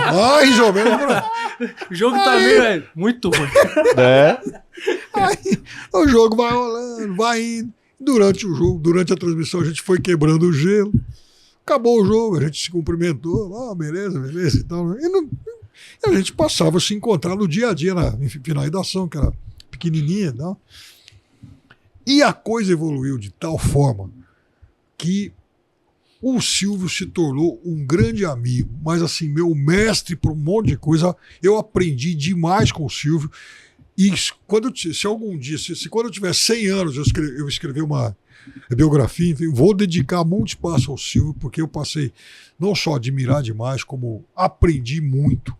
O jogo tá meio muito ruim. Aí o jogo vai rolando, vai indo. Durante o jogo, durante a transmissão, a gente foi quebrando o gelo. Acabou o jogo, a gente se cumprimentou. Beleza. E tal. E a gente passava a se encontrar no dia a dia, na redação, que era pequenininha. Não? E a coisa evoluiu de tal forma que o Silvio se tornou um grande amigo, mas assim, meu mestre para um monte de coisa. Eu aprendi demais com o Silvio. E se algum dia, quando eu tiver 100 anos, eu escrever uma biografia, enfim, vou dedicar muito espaço ao Silvio, porque eu passei não só a admirar demais, como aprendi muito.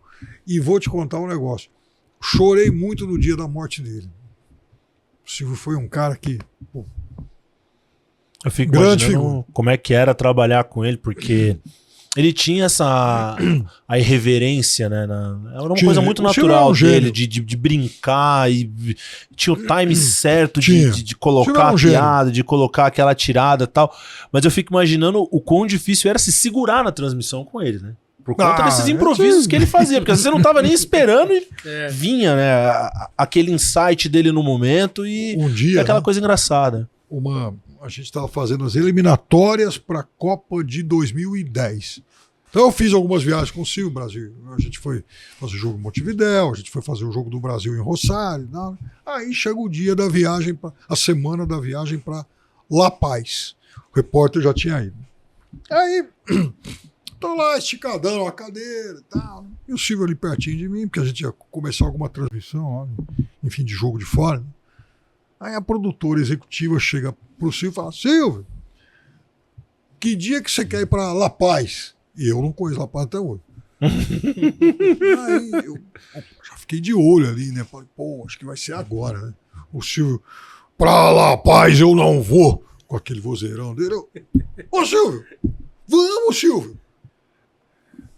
E vou te contar um negócio. Chorei muito no dia da morte dele. O Silvio foi um cara que... Pô, eu fico grande imaginando figura. como é que era trabalhar com ele, porque ele tinha a irreverência, né? Era uma coisa muito natural dele, de brincar, e tinha o time certo de colocar a piada, de colocar aquela tirada e tal. Mas eu fico imaginando o quão difícil era se segurar na transmissão com ele, né? Por conta desses improvisos que ele fazia, porque às vezes você não tava nem esperando e vinha, né? Aquele insight dele no momento e aquela coisa engraçada. A gente estava fazendo as eliminatórias para a Copa de 2010. Então eu fiz algumas viagens com o Silvio Brasil. A gente foi fazer o jogo em Montevidéu, a gente foi fazer o jogo do Brasil em Rosário. Não. Aí chega o dia da viagem, a semana da viagem para La Paz. O repórter já tinha ido. Aí tô lá esticadão na cadeira e tal. E o Silvio ali pertinho de mim, porque a gente ia começar alguma transmissão, enfim, de jogo de fora. Né? Aí a produtora executiva chega pro Silvio e fala: Silvio, que dia que você quer ir para La Paz? E eu não conheço La Paz até hoje. Aí eu já fiquei de olho ali, né? Falei, pô, acho que vai ser agora, né? O Silvio, pra La Paz eu não vou. Com aquele vozeirão dele. Ô Silvio, vamos, Silvio.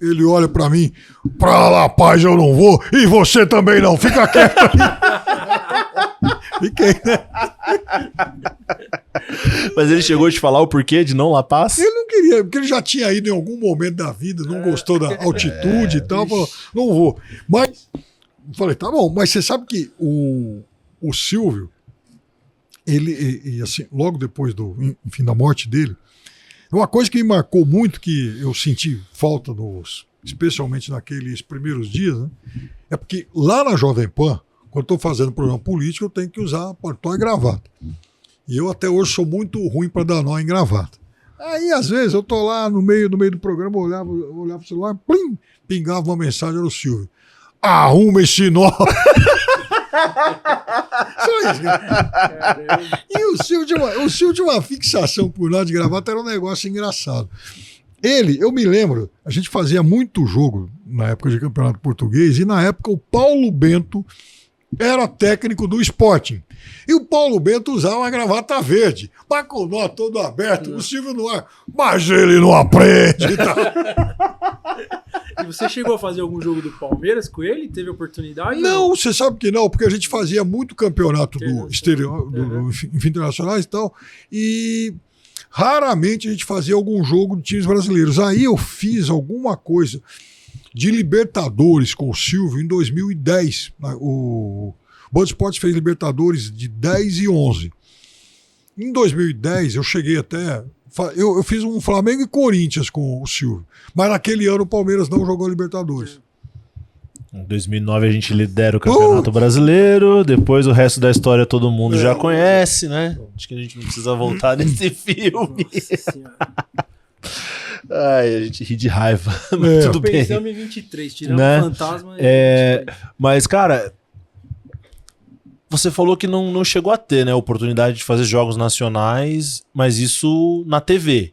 Ele olha pra mim, pra La Paz eu não vou e você também não, fica quieto aí. Fiquei, né? Mas ele chegou a te falar o porquê de não La Paz? Ele não queria, porque ele já tinha ido em algum momento da vida, não gostou da altitude e tal, falou, não vou. Mas, falei, tá bom, mas você sabe que o Silvio, ele, assim, logo depois da morte dele, uma coisa que me marcou muito, que eu senti falta, especialmente naqueles primeiros dias, né, é porque lá na Jovem Pan, quando estou fazendo programa político, eu tenho que usar paletó e gravata. E eu até hoje sou muito ruim para dar nó em gravata. Aí, às vezes, eu tô lá no meio do programa, olhava pro celular, plim, pingava uma mensagem do Silvio. Arruma esse nó! Só isso, cara. E o Silvio tinha uma fixação por nó de gravata, era um negócio engraçado. Eu me lembro, a gente fazia muito jogo na época de Campeonato Português, e na época o Paulo Bento era técnico do Sporting. E o Paulo Bento usava uma gravata verde, mas com o nó todo aberto, o Silvio no ar, mas ele não aprende e tal. E você chegou a fazer algum jogo do Palmeiras com ele? Teve oportunidade? Não, você sabe que não, porque a gente fazia muito campeonato do exterior, enfim, internacionais e tal, e raramente a gente fazia algum jogo de times brasileiros. Aí eu fiz alguma coisa de Libertadores com o Silvio em 2010. O Band Esportes fez Libertadores de 10 e 11. Em 2010 eu cheguei até... Eu fiz um Flamengo e Corinthians com o Silvio. Mas naquele ano o Palmeiras não jogou Libertadores. Em 2009 a gente lidera o Campeonato Brasileiro. Depois o resto da história todo mundo já conhece, né? Acho que a gente não precisa voltar nesse filme. Ai, a gente ri de raiva. Mas tudo bem. Pensamos em 23, tirando né? o fantasma. Mas, cara, você falou que não chegou a ter, né, oportunidade de fazer jogos nacionais, mas isso na TV.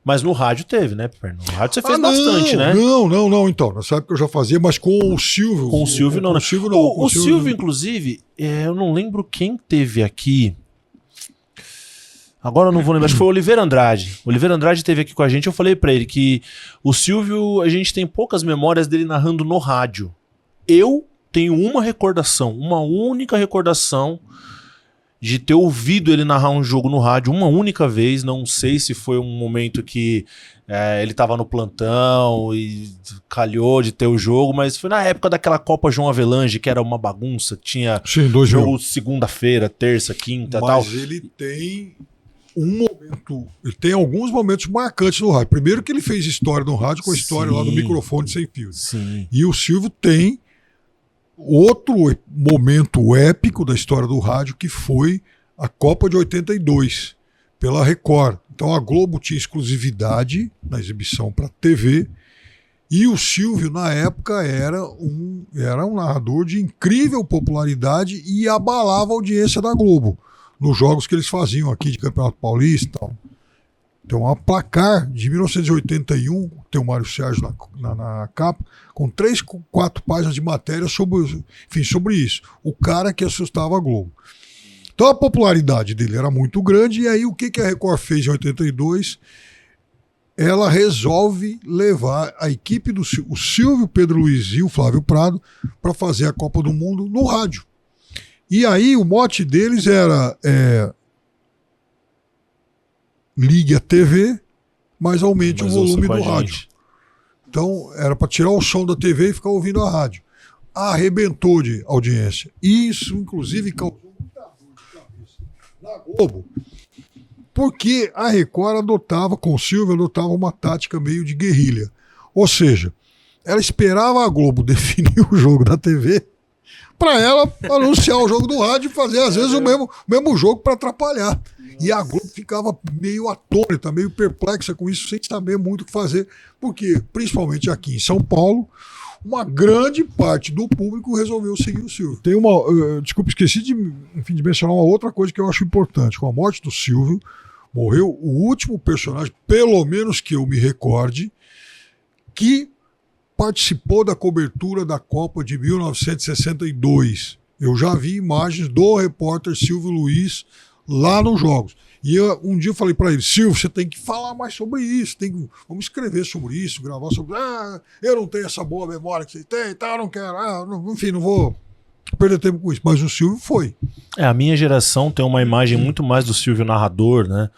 Mas no rádio teve, né, Perno? No rádio você fez bastante, né? Não. Então, nessa época eu já fazia, mas com o Silvio. Com o Silvio não, né? O Silvio, inclusive, eu não lembro quem teve aqui. Agora eu não vou lembrar, acho que foi o Oliveira Andrade. O Oliveira Andrade esteve aqui com a gente, eu falei pra ele que o Silvio, a gente tem poucas memórias dele narrando no rádio. Eu tenho uma única recordação de ter ouvido ele narrar um jogo no rádio uma única vez. Não sei se foi um momento que ele tava no plantão e calhou de ter o jogo, mas foi na época daquela Copa João Avelange, que era uma bagunça, que tinha jogo segunda-feira, terça, quinta e tal. Mas ele tem ele tem alguns momentos marcantes no rádio. Primeiro que ele fez história no rádio com a história lá do microfone sem fio. Sim. E o Silvio tem outro momento épico da história do rádio, que foi a Copa de 82, pela Record. Então a Globo tinha exclusividade na exibição para TV, e o Silvio, na época, era um narrador de incrível popularidade e abalava a audiência da Globo nos jogos que eles faziam aqui de Campeonato Paulista e tal. Então, a Placar de 1981, tem o Mário Sérgio na capa, com 3, 4 páginas de matéria sobre isso. O cara que assustava a Globo. Então, a popularidade dele era muito grande, e aí o que a Record fez em 82? Ela resolve levar a equipe o Silvio, Pedro Luiz e o Flávio Prado para fazer a Copa do Mundo no rádio. E aí o mote deles era ligue a TV, mas aumente o volume do rádio. Então era para tirar o som da TV e ficar ouvindo a rádio. Arrebentou de audiência. Isso, inclusive, causou muita dor de cabeça na Globo, porque a Record com o Silvio, adotava uma tática meio de guerrilha. Ou seja, ela esperava a Globo definir o jogo da TV para ela anunciar o jogo do rádio e fazer, às vezes, o mesmo jogo para atrapalhar. E a Globo ficava meio atônita, meio perplexa com isso, sem saber muito o que fazer, porque, principalmente aqui em São Paulo, uma grande parte do público resolveu seguir o Silvio. Tem desculpa, esqueci de mencionar uma outra coisa que eu acho importante. Com a morte do Silvio, morreu o último personagem, pelo menos que eu me recorde, que participou da cobertura da Copa de 1962. Eu já vi imagens do repórter Silvio Luiz lá nos jogos. E um dia eu falei para ele: Silvio, você tem que falar mais sobre isso, vamos escrever sobre isso, gravar sobre... eu não tenho essa boa memória que você tem, eu não quero, enfim, não vou perder tempo com isso. Mas o Silvio foi. A minha geração tem uma imagem muito mais do Silvio narrador, né?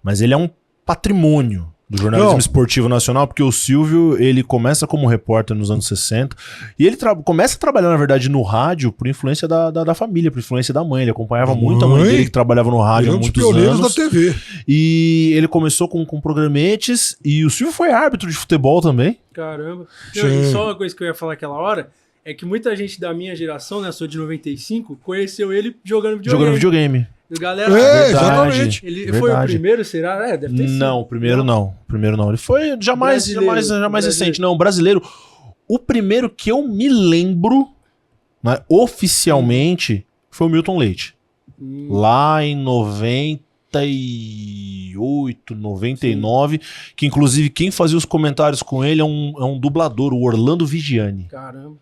Mas ele é um patrimônio do jornalismo esportivo nacional, porque o Silvio, ele começa como repórter nos anos 60, e ele começa a trabalhar, na verdade, no rádio por influência da família, por influência da mãe. Ele acompanhava muito a mãe dele, que trabalhava no rádio há muitos anos. Da TV. E ele começou com programetes, e o Silvio foi árbitro de futebol também. Caramba. E só uma coisa que eu ia falar aquela hora, é que muita gente da minha geração, né, sou de 95, conheceu ele jogando videogame. Galera, exatamente. Ele foi o primeiro, será? Deve ter sido. Não, o primeiro não. Ele foi jamais recente. Não, brasileiro. O primeiro que eu me lembro, né, oficialmente, foi o Milton Leite. Lá em 98, 99, que inclusive quem fazia os comentários com ele é um dublador, o Orlando Vigiani. Caramba.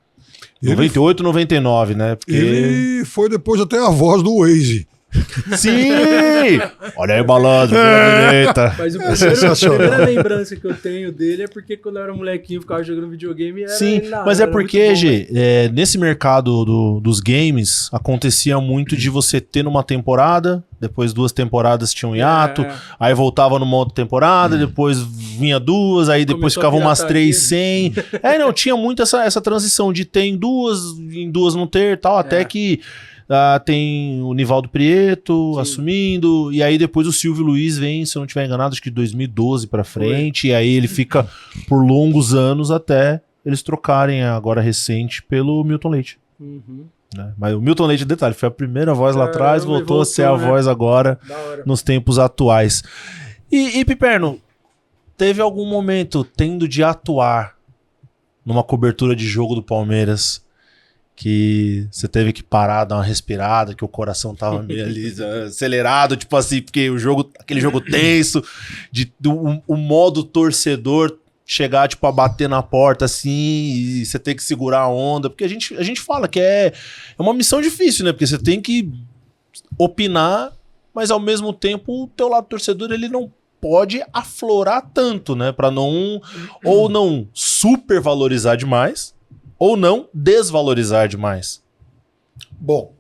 98, 99, né? Porque... Ele foi depois até a voz do Waze. Sim! Olha aí o balanço, mas a primeira lembrança que eu tenho dele é porque quando eu era molequinho, eu ficava jogando videogame. Sim, mas é porque, G, nesse mercado dos games, acontecia muito de você ter numa temporada, depois 2 temporadas tinha um hiato, aí voltava numa outra temporada, depois vinha 2, aí depois ficavam umas 3 sem. Tinha muito essa transição de ter em 2 não ter e tal, até que... tem o Nivaldo Prieto assumindo, e aí depois o Silvio Luiz vem, se eu não estiver enganado, acho que de 2012 pra frente, e aí ele fica por longos anos até eles trocarem agora recente pelo Milton Leite. Né? Mas o Milton Leite, detalhe, foi a primeira voz lá atrás, voltou a ser a voz agora nos tempos atuais. E Piperno, teve algum momento tendo de atuar numa cobertura de jogo do Palmeiras que você teve que parar, dar uma respirada, que o coração tava meio ali acelerado, tipo assim, porque aquele jogo tenso, o modo torcedor chegar, tipo, a bater na porta, assim, e você tem que segurar a onda, porque a gente fala que é uma missão difícil, né, porque você tem que opinar mas ao mesmo tempo o teu lado torcedor ele não pode aflorar tanto, né? Pra não ou não supervalorizar demais ou não desvalorizar demais. Bom,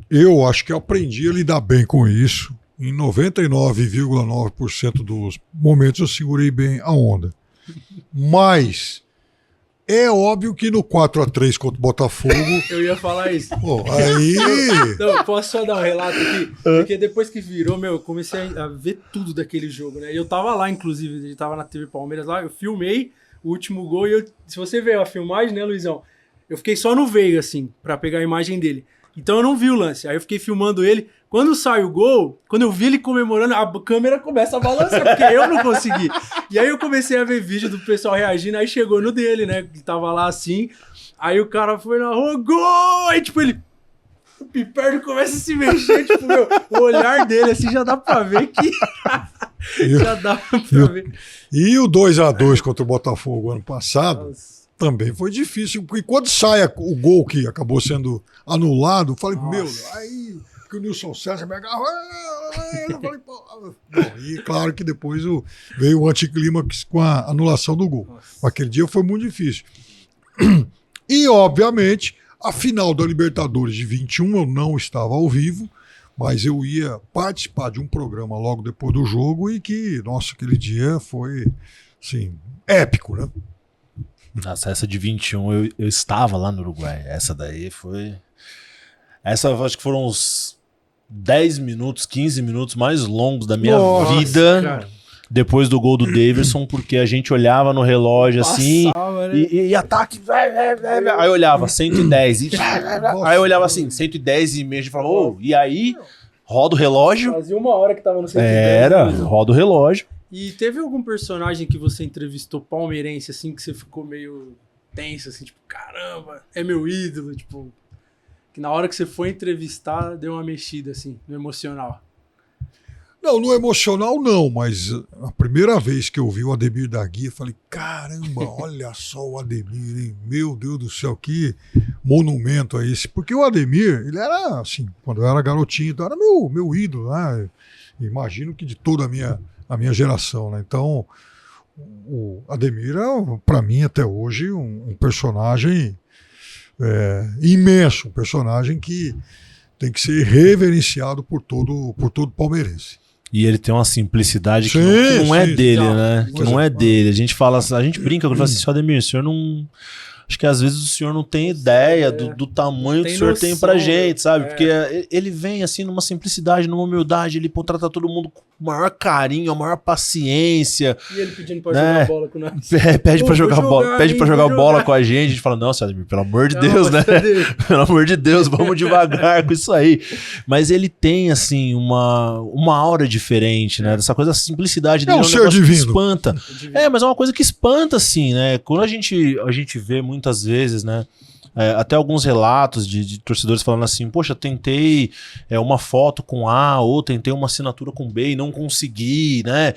eu acho que eu aprendi a lidar bem com isso. Em 99,9% dos momentos eu segurei bem a onda. Mas é óbvio que no 4-3 contra o Botafogo... Eu ia falar isso. Pô, aí... Não, posso só dar um relato aqui? Porque depois que virou, eu comecei a ver tudo daquele jogo, né? Eu tava lá, inclusive, eu tava na TV Palmeiras lá, eu filmei o último gol e se você ver a filmagem, né, Luizão? Eu fiquei só no Veiga, assim, pra pegar a imagem dele. Então eu não vi o lance. Aí eu fiquei filmando ele. Quando sai o gol, quando eu vi ele comemorando, a câmera começa a balançar, porque eu não consegui. E aí eu comecei a ver vídeo do pessoal reagindo, aí chegou no dele, né? Que tava lá assim. Aí o cara foi na rua, gol! Aí tipo ele... O Piperno começa a se mexer, tipo, meu, o olhar dele assim já dá pra ver que... já dá pra ver. E o 2-2 contra o Botafogo ano passado... Nossa. Também foi difícil, porque quando sai o gol que acabou sendo anulado, eu falei, meu, aí que o Nilson César me agarrou, eu falei, pô. Bom, e claro que depois veio o anticlímax com a anulação do gol. Nossa. Aquele dia foi muito difícil. E, obviamente, a final da Libertadores de 21 eu não estava ao vivo, mas eu ia participar de um programa logo depois do jogo e que, nossa, aquele dia foi, assim, épico, né? Nossa, essa de 21 eu estava lá no Uruguai. Essa daí foi... Essa acho que foram uns 10 minutos, 15 minutos mais longos da minha vida. Cara. Depois do gol do Davidson, porque a gente olhava no relógio assim, né? e ataque, aí eu olhava 110, aí eu olhava assim, 110 e meio, e falava, ô, e aí, roda o relógio. Fazia 1 hora que tava no 110. Era, roda o relógio. E teve algum personagem que você entrevistou palmeirense, assim, que você ficou meio tenso, assim, tipo, caramba, é meu ídolo, tipo, que na hora que você foi entrevistar, deu uma mexida, assim, no emocional? Não, no emocional não, mas a primeira vez que eu vi o Ademir da Guia, falei, caramba, olha só o Ademir, hein? Meu Deus do céu, que monumento é esse? Porque o Ademir, ele era, assim, quando eu era garotinho, então era meu ídolo, né? Imagino que de toda a minha geração, né? Então, o Ademir é, para mim, até hoje, um personagem imenso, um personagem que tem que ser reverenciado por todo palmeirense. E ele tem uma simplicidade que não é dele, né? Que não é dele. A gente fala, a gente brinca quando fala assim, Ademir, o senhor não... Acho que às vezes o senhor não tem ideia do tamanho que o senhor tem pra gente, sabe? Porque ele vem assim numa simplicidade, numa humildade, ele trata todo mundo com o maior carinho, a maior paciência. E ele pedindo pra jogar bola com nós. Pede pra jogar bola, pede pra jogar bola com a gente fala, não, Ademir, pelo amor de Deus, né? Pelo amor de Deus, vamos devagar com isso aí. Mas ele tem, assim, uma aura diferente, né? Dessa coisa, a simplicidade dele é um ser divino. Que espanta. Mas é uma coisa que espanta, assim, né? Quando a gente vê muitas vezes, né? Até alguns relatos de torcedores falando assim, poxa, tentei uma foto com A, ou tentei uma assinatura com B e não consegui, né?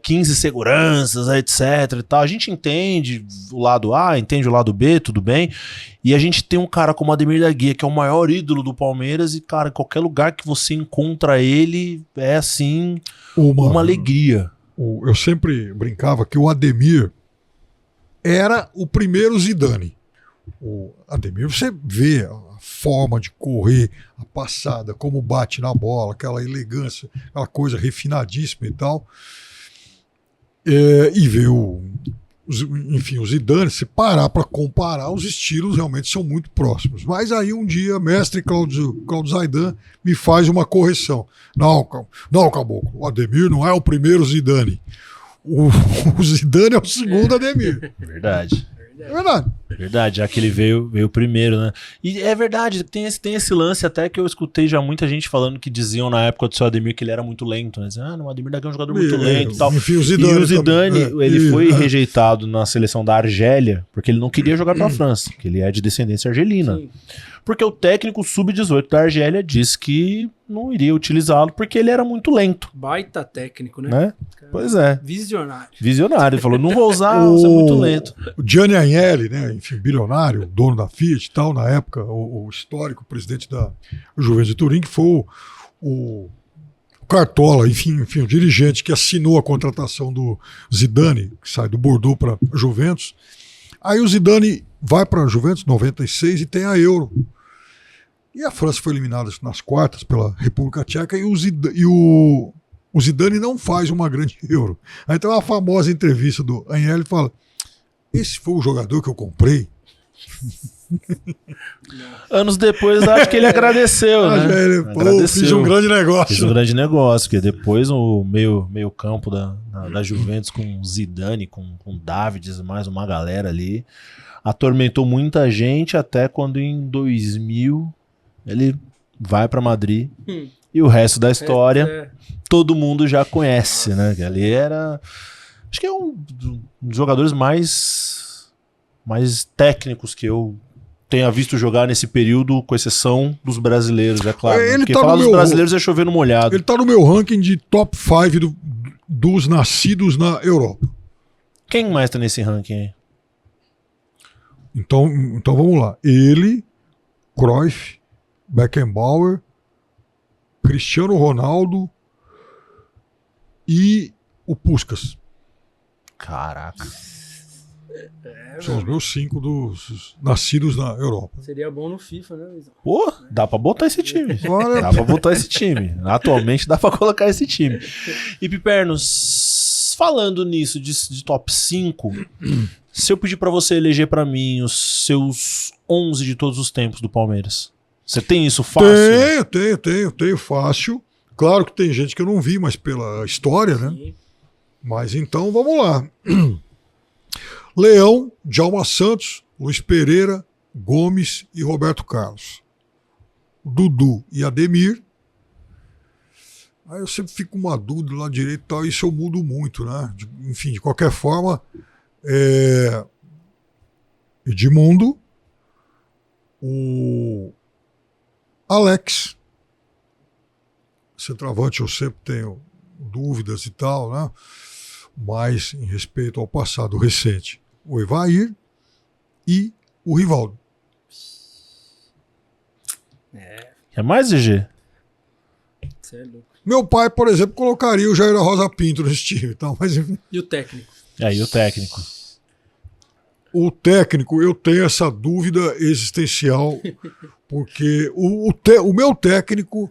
15 seguranças, etc e tal. A gente entende o lado A, entende o lado B, tudo bem. E a gente tem um cara como Ademir da Guia, que é o maior ídolo do Palmeiras, e, cara, em qualquer lugar que você encontra ele, é assim, uma alegria. Eu sempre brincava que o Ademir era o primeiro Zidane. O Ademir, você vê a forma de correr, a passada, como bate na bola, aquela elegância, aquela coisa refinadíssima e tal. E ver o Zidane, se parar para comparar, os estilos realmente são muito próximos. Mas aí um dia, mestre Cláudio Zaidan me faz uma correção. Não, Caboclo, o Ademir não é o primeiro Zidane. O Zidane é o segundo Ademir. Verdade. É verdade. Verdade, já que ele veio primeiro, né? E é verdade, tem esse lance até que eu escutei já muita gente falando que diziam na época do seu Ademir que ele era muito lento, né? Diziam, o Ademir da Guia é um jogador muito lento e tal. Enfim, o Zidane, ele foi rejeitado na seleção da Argélia porque ele não queria jogar pra França, que ele é de descendência argelina. Sim. Porque o técnico sub-18 da Argélia disse que não iria utilizá-lo porque ele era muito lento. Baita técnico, né? Pois é. Visionário. Ele falou, não vou usar, você é muito lento. O Gianni Agnelli, né, enfim, bilionário, dono da Fiat e tal, na época, o histórico presidente da Juventus de Turim, que foi o Cartola, enfim, o dirigente que assinou a contratação do Zidane, que sai do Bordeaux para Juventus. Aí o Zidane vai para a Juventus, 96, e tem a Euro. E a França foi eliminada nas quartas pela República Tcheca e o Zidane não faz uma grande Euro. Aí tem uma famosa entrevista do Agnelli e fala: esse foi o jogador que eu comprei? Anos depois, acho que ele agradeceu, né? Ele, agradeceu. Fiz um grande negócio. Fiz um grande negócio, porque depois o meio campo da Juventus com Zidane, com Davids, mais uma galera ali, atormentou muita gente até quando em 2000 ele vai para Madrid e o resto da história todo mundo já conhece, né? Que ali era, acho que é um dos jogadores mais técnicos que eu tenha visto jogar nesse período, com exceção dos brasileiros, é claro. Né? Porque falar dos brasileiros é chover no molhado. Ele tá no meu ranking de top 5 dos nascidos na Europa. Quem mais tá nesse ranking aí? Então vamos lá. Ele, Cruyff, Beckenbauer, Cristiano Ronaldo e o Puskás. Caraca. São os meus 5 dos nascidos na Europa. Seria bom no FIFA, né, Luizão? Pô, dá pra botar esse time. Dá pra botar esse time. Atualmente dá pra colocar esse time. E Pipernos, falando nisso de top 5, se eu pedir pra você eleger pra mim os seus 11 de todos os tempos do Palmeiras, você tem isso fácil? Tenho fácil. Claro que tem gente que eu não vi, mas pela história, né? Sim. Mas então vamos lá. Leão, Djalma Santos, Luiz Pereira, Gomes e Roberto Carlos. Dudu e Ademir. Aí eu sempre fico com uma dúvida lá direito e tal, isso eu mudo muito, né? Enfim, de qualquer forma, Edmundo, o Alex, centroavante eu sempre tenho dúvidas e tal, né? Mas em respeito ao passado recente, o Evair e o Rivaldo. É mais, GG? Você é louco. Meu pai, por exemplo, colocaria o Jair Rosa Pinto nesse time. Então, mas... E o técnico? E o técnico? O técnico, eu tenho essa dúvida existencial, porque o meu técnico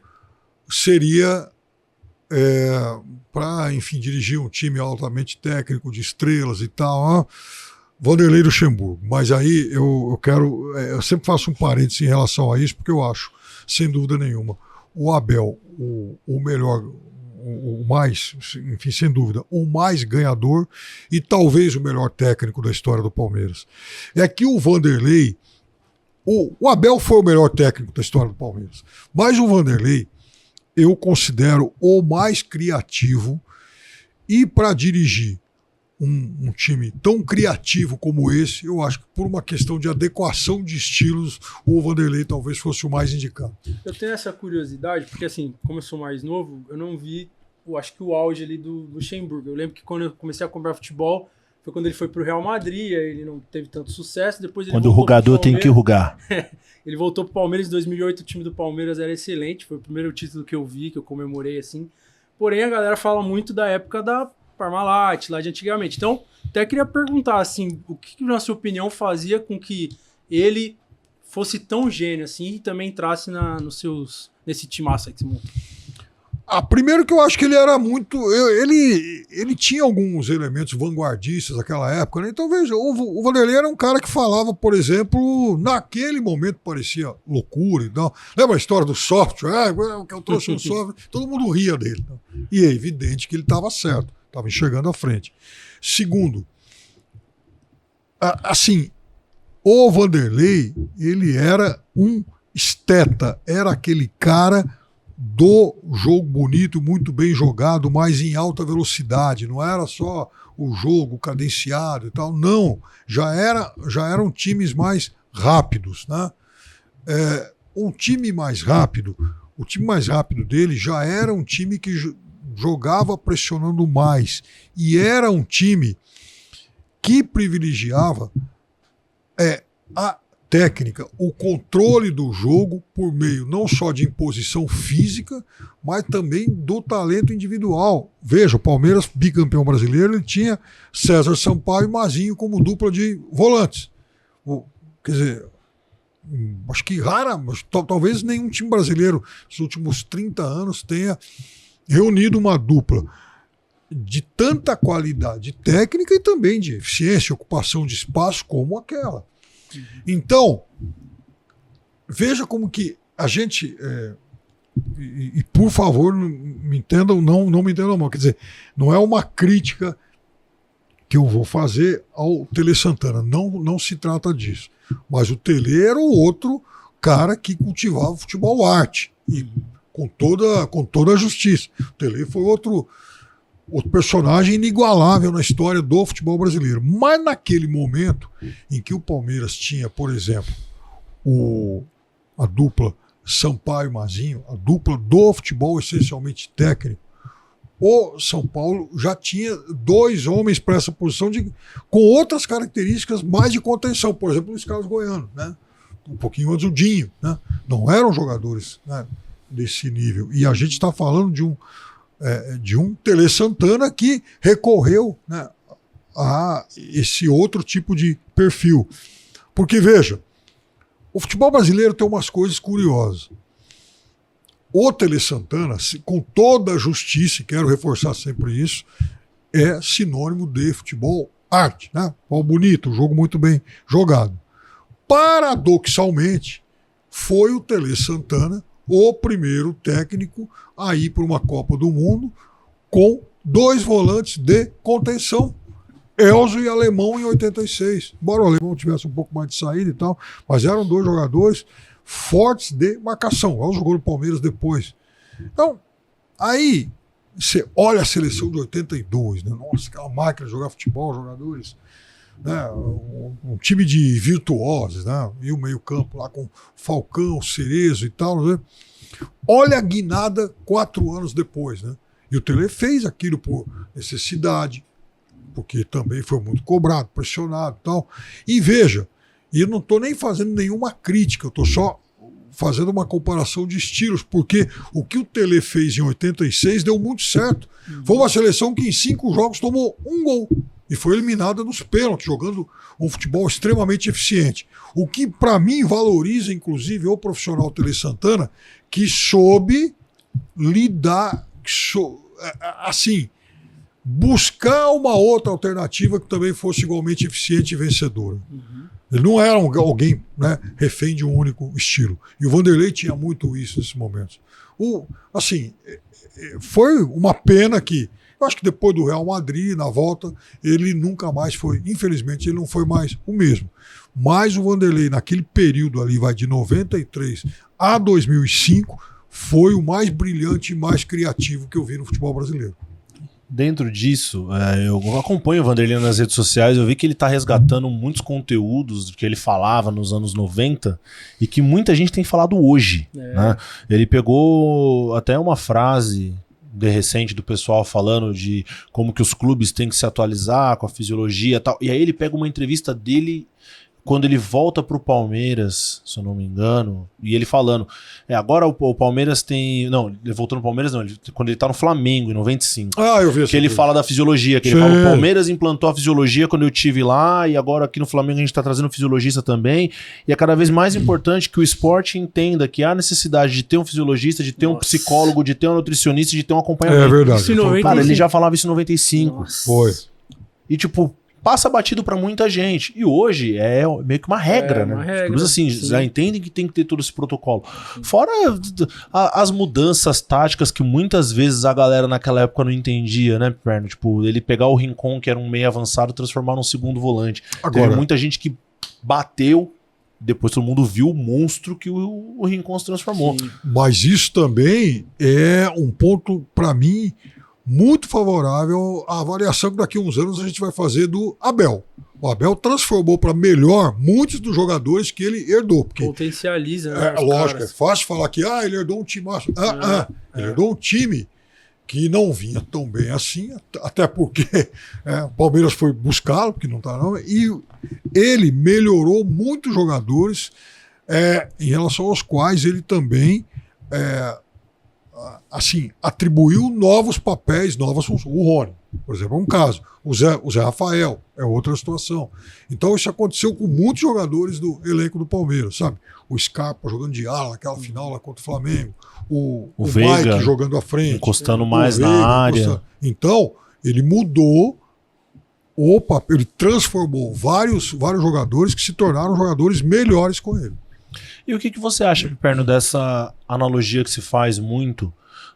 seria para, enfim, dirigir um time altamente técnico, de estrelas e tal, Vanderlei Luxemburgo. Mas aí eu quero, eu sempre faço um parênteses em relação a isso, porque eu acho, sem dúvida nenhuma, o Abel, o melhor, o mais, enfim, sem dúvida, o mais ganhador e talvez o melhor técnico da história do Palmeiras. É que o Vanderlei, o Abel foi o melhor técnico da história do Palmeiras, mas o Vanderlei eu considero o mais criativo, e para dirigir um time tão criativo como esse, eu acho que por uma questão de adequação de estilos, o Vanderlei talvez fosse o mais indicado. Eu tenho essa curiosidade, porque assim, como eu sou mais novo, eu não vi, acho que o auge ali do Luxemburgo. Eu lembro que quando eu comecei a comprar futebol, foi quando ele foi pro Real Madrid, aí ele não teve tanto sucesso, depois ele quando o rugador tem que rugar. Ele voltou pro Palmeiras em 2008, o time do Palmeiras era excelente, foi o primeiro título que eu vi, que eu comemorei assim. Porém, a galera fala muito da época da Parmalat, lá de antigamente. Então, até queria perguntar, assim, o que, na sua opinião, fazia com que ele fosse tão gênio, assim, e também entrasse nesse timaço aí que você montou? Primeiro que eu acho que ele era muito... Ele tinha alguns elementos vanguardistas naquela época, né? Então, veja, o Vanderlei era um cara que falava, por exemplo, naquele momento parecia loucura e tal. Lembra a história do software? Que eu trouxe um software. Todo mundo ria dele. Então. E é evidente que ele estava certo. Estava enxergando à frente. Segundo, assim, o Vanderlei, ele era um esteta. Era aquele cara do jogo bonito, muito bem jogado, mas em alta velocidade. Não era só o jogo cadenciado e tal. Não, já eram times mais rápidos, né? O time mais rápido dele já era um time que jogava pressionando mais, e era um time que privilegiava a técnica, o controle do jogo por meio não só de imposição física, mas também do talento individual. Veja, o Palmeiras, bicampeão brasileiro, ele tinha César Sampaio e Mazinho como dupla de volantes. Quer dizer, acho que talvez nenhum time brasileiro nos últimos 30 anos tenha reunido uma dupla de tanta qualidade técnica e também de eficiência, ocupação de espaço como aquela. Então, veja como que a gente, e por favor, me entendam, não me entendam mal, quer dizer, não é uma crítica que eu vou fazer ao Tele Santana, não se trata disso, mas o Tele era o outro cara que cultivava o futebol arte, e com toda a justiça. O Tele foi outro personagem inigualável na história do futebol brasileiro. Mas naquele momento em que o Palmeiras tinha, por exemplo, a dupla Sampaio e Mazinho, a dupla do futebol essencialmente técnico, o São Paulo já tinha 2 homens para essa posição com outras características mais de contenção. Por exemplo, o Luiz Carlos Goiano, né? Um pouquinho antes o Dinho. Né? Não eram jogadores, né, desse nível. E a gente está falando de um Tele Santana que recorreu, né, a esse outro tipo de perfil. Porque, veja, o futebol brasileiro tem umas coisas curiosas. O Tele Santana, com toda a justiça, e quero reforçar sempre isso, é sinônimo de futebol arte, né? Futebol bonito, jogo muito bem jogado. Paradoxalmente, foi o Tele Santana o primeiro técnico a ir para uma Copa do Mundo com 2 volantes de contenção, Elzo e Alemão, em 86. Embora o Alemão tivesse um pouco mais de saída e tal, mas eram 2 jogadores fortes de marcação. O Elzo jogou no Palmeiras depois. Então, aí você olha a seleção de 82, né? Nossa, aquela máquina de jogar futebol, jogadores, né? Um time de virtuosos, né? E o meio-campo lá com Falcão, Cerezo e tal, né? Olha a guinada 4 anos depois, né? E o Tele fez aquilo por necessidade, porque também foi muito cobrado, pressionado e tal. E veja, e eu não estou nem fazendo nenhuma crítica, eu estou só fazendo uma comparação de estilos, porque o que o Tele fez em 86 deu muito certo. Foi uma seleção que em 5 jogos tomou 1 gol e foi eliminada nos pênaltis, jogando um futebol extremamente eficiente. O que, para mim, valoriza, inclusive, o profissional Tele Santana, que soube lidar, assim, buscar uma outra alternativa que também fosse igualmente eficiente e vencedora. Ele não era alguém, né, refém de um único estilo. E o Vanderlei tinha muito isso nesses momentos. Assim, foi uma pena que, eu acho que depois do Real Madrid, na volta, ele nunca mais foi, infelizmente, ele não foi mais o mesmo. Mas o Vanderlei, naquele período ali, vai de 93 a 2005, foi o mais brilhante e mais criativo que eu vi no futebol brasileiro. Dentro disso, eu acompanho o Vanderlei nas redes sociais, eu vi que ele está resgatando muitos conteúdos que ele falava nos anos 90 e que muita gente tem falado hoje. Né? Ele pegou até uma frase de recente do pessoal falando de como que os clubes têm que se atualizar com a fisiologia e tal, e aí ele pega uma entrevista dele quando ele volta pro Palmeiras, se eu não me engano, e ele falando, agora o Palmeiras tem... Não, ele voltou no Palmeiras, não, quando ele tá no Flamengo, em 95. Ah, eu vi isso. Que ele fala da fisiologia, que ele fala, o Palmeiras implantou a fisiologia quando eu estive lá, e agora aqui no Flamengo a gente tá trazendo fisiologista também, e é cada vez mais importante que o esporte entenda que há necessidade de ter um fisiologista, de ter um psicólogo, de ter um nutricionista, de ter um acompanhamento. É verdade. Cara, ele já falava isso em 95. Nossa. Foi. E tipo... passa batido pra muita gente. E hoje é meio que uma regra, né? Uma regra, Mas assim, sim. já entendem que tem que ter todo esse protocolo. Fora as mudanças táticas que muitas vezes a galera naquela época não entendia, né, Perno? Tipo, ele pegar o Rincon, que era um meio avançado, e transformar num segundo volante. Agora, teve muita gente que bateu, depois todo mundo viu o monstro que o Rincon se transformou. Sim. mas isso também é um ponto, para mim, muito favorável à avaliação que daqui a uns anos a gente vai fazer do Abel. O Abel transformou para melhor muitos dos jogadores que ele herdou. Porque, Potencializa, né? lógico, é fácil falar que ele herdou um time. Ele herdou um time que não vinha tão bem assim, até porque o Palmeiras foi buscá-lo, porque não está não, e ele melhorou muitos jogadores em relação aos quais ele também assim, atribuiu novos papéis, novas funções. O Rony, por exemplo, é um caso. O Zé Rafael é outra situação. Então isso aconteceu com muitos jogadores do elenco do Palmeiras, sabe? O Scarpa jogando de ala naquela final lá contra o Flamengo, o Veiga, Mike jogando à frente, encostando mais Veiga, na área. Então, ele mudou o papel, ele transformou vários jogadores que se tornaram jogadores melhores com ele. E o que você acha, Piperno, dessa analogia que se faz muito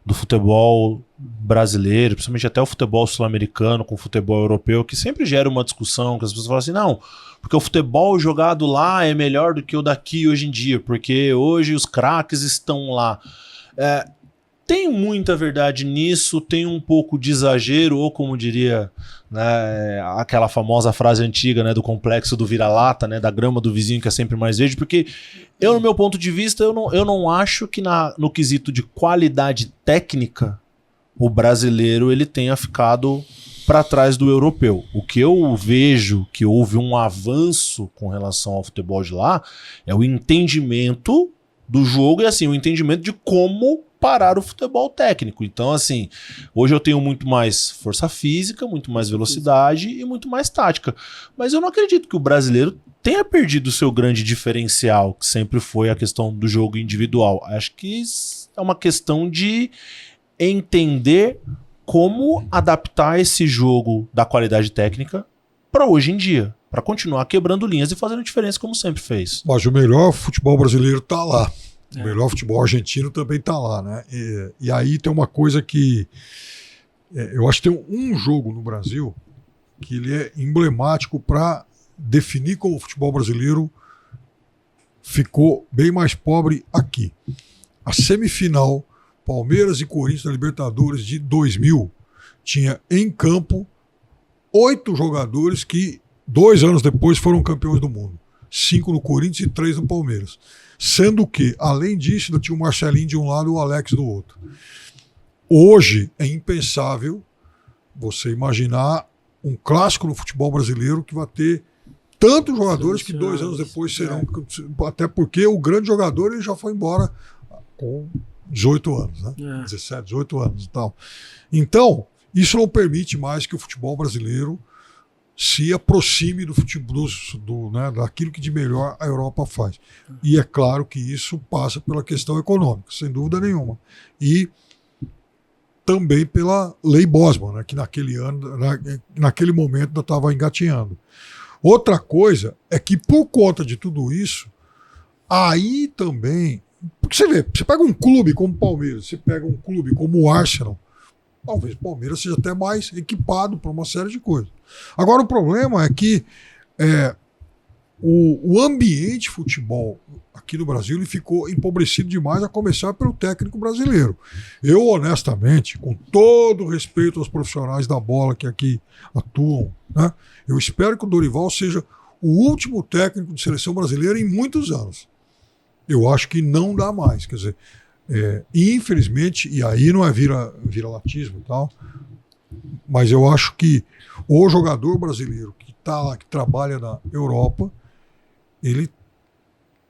do futebol brasileiro, principalmente até o futebol sul-americano com o futebol europeu, que sempre gera uma discussão, que as pessoas falam assim, não, porque o futebol jogado lá é melhor do que o daqui hoje em dia, porque hoje os craques estão lá. Tem muita verdade nisso, tem um pouco de exagero, ou como diria, né, aquela famosa frase antiga, né, do complexo do vira-lata, né, da grama do vizinho que é sempre mais verde, porque eu, no meu ponto de vista, eu não acho que no quesito de qualidade técnica, o brasileiro ele tenha ficado para trás do europeu. O que eu vejo que houve um avanço com relação ao futebol de lá é o entendimento do jogo e assim, o entendimento de como parar o futebol técnico. Então, assim, hoje eu tenho muito mais força física, muito mais velocidade e muito mais tática. Mas eu não acredito que o brasileiro tenha perdido o seu grande diferencial, que sempre foi a questão do jogo individual. Acho que é uma questão de entender como adaptar esse jogo da qualidade técnica para hoje em dia, para continuar quebrando linhas e fazendo diferença como sempre fez. Mas o melhor futebol brasileiro está lá. O melhor futebol argentino também está lá, né? E aí tem uma coisa que eu acho que tem um jogo no Brasil que ele é emblemático para definir como o futebol brasileiro ficou bem mais pobre aqui. A semifinal Palmeiras e Corinthians da Libertadores de 2000 tinha em campo 8 jogadores que 2 anos depois foram campeões do mundo. 5 no Corinthians e 3 no Palmeiras. Sendo que, além disso, tinha o Marcelinho de um lado e o Alex do outro. Hoje é impensável você imaginar um clássico no futebol brasileiro que vai ter tantos jogadores que 2 anos depois serão... Até porque o grande jogador ele já foi embora com 18 anos, né? 17, 18 anos e tal. Então, isso não permite mais que o futebol brasileiro se aproxime do futebol, né, daquilo que de melhor a Europa faz. E é claro que isso passa pela questão econômica, sem dúvida nenhuma. E também pela Lei Bosman, né, que naquele momento ainda estava engatinhando. Outra coisa é que por conta de tudo isso, aí também... Porque você vê, você pega um clube como o Palmeiras, você pega um clube como o Arsenal, talvez o Palmeiras seja até mais equipado para uma série de coisas. Agora, o problema é que o ambiente de futebol aqui no Brasil ele ficou empobrecido demais, a começar pelo técnico brasileiro. Eu, honestamente, com todo respeito aos profissionais da bola que aqui atuam, né, eu espero que o Dorival seja o último técnico de seleção brasileira em muitos anos. Eu acho que não dá mais. Quer dizer, infelizmente, e aí não é vira-latismo e tal, mas eu acho que o jogador brasileiro que está lá, que trabalha na Europa, ele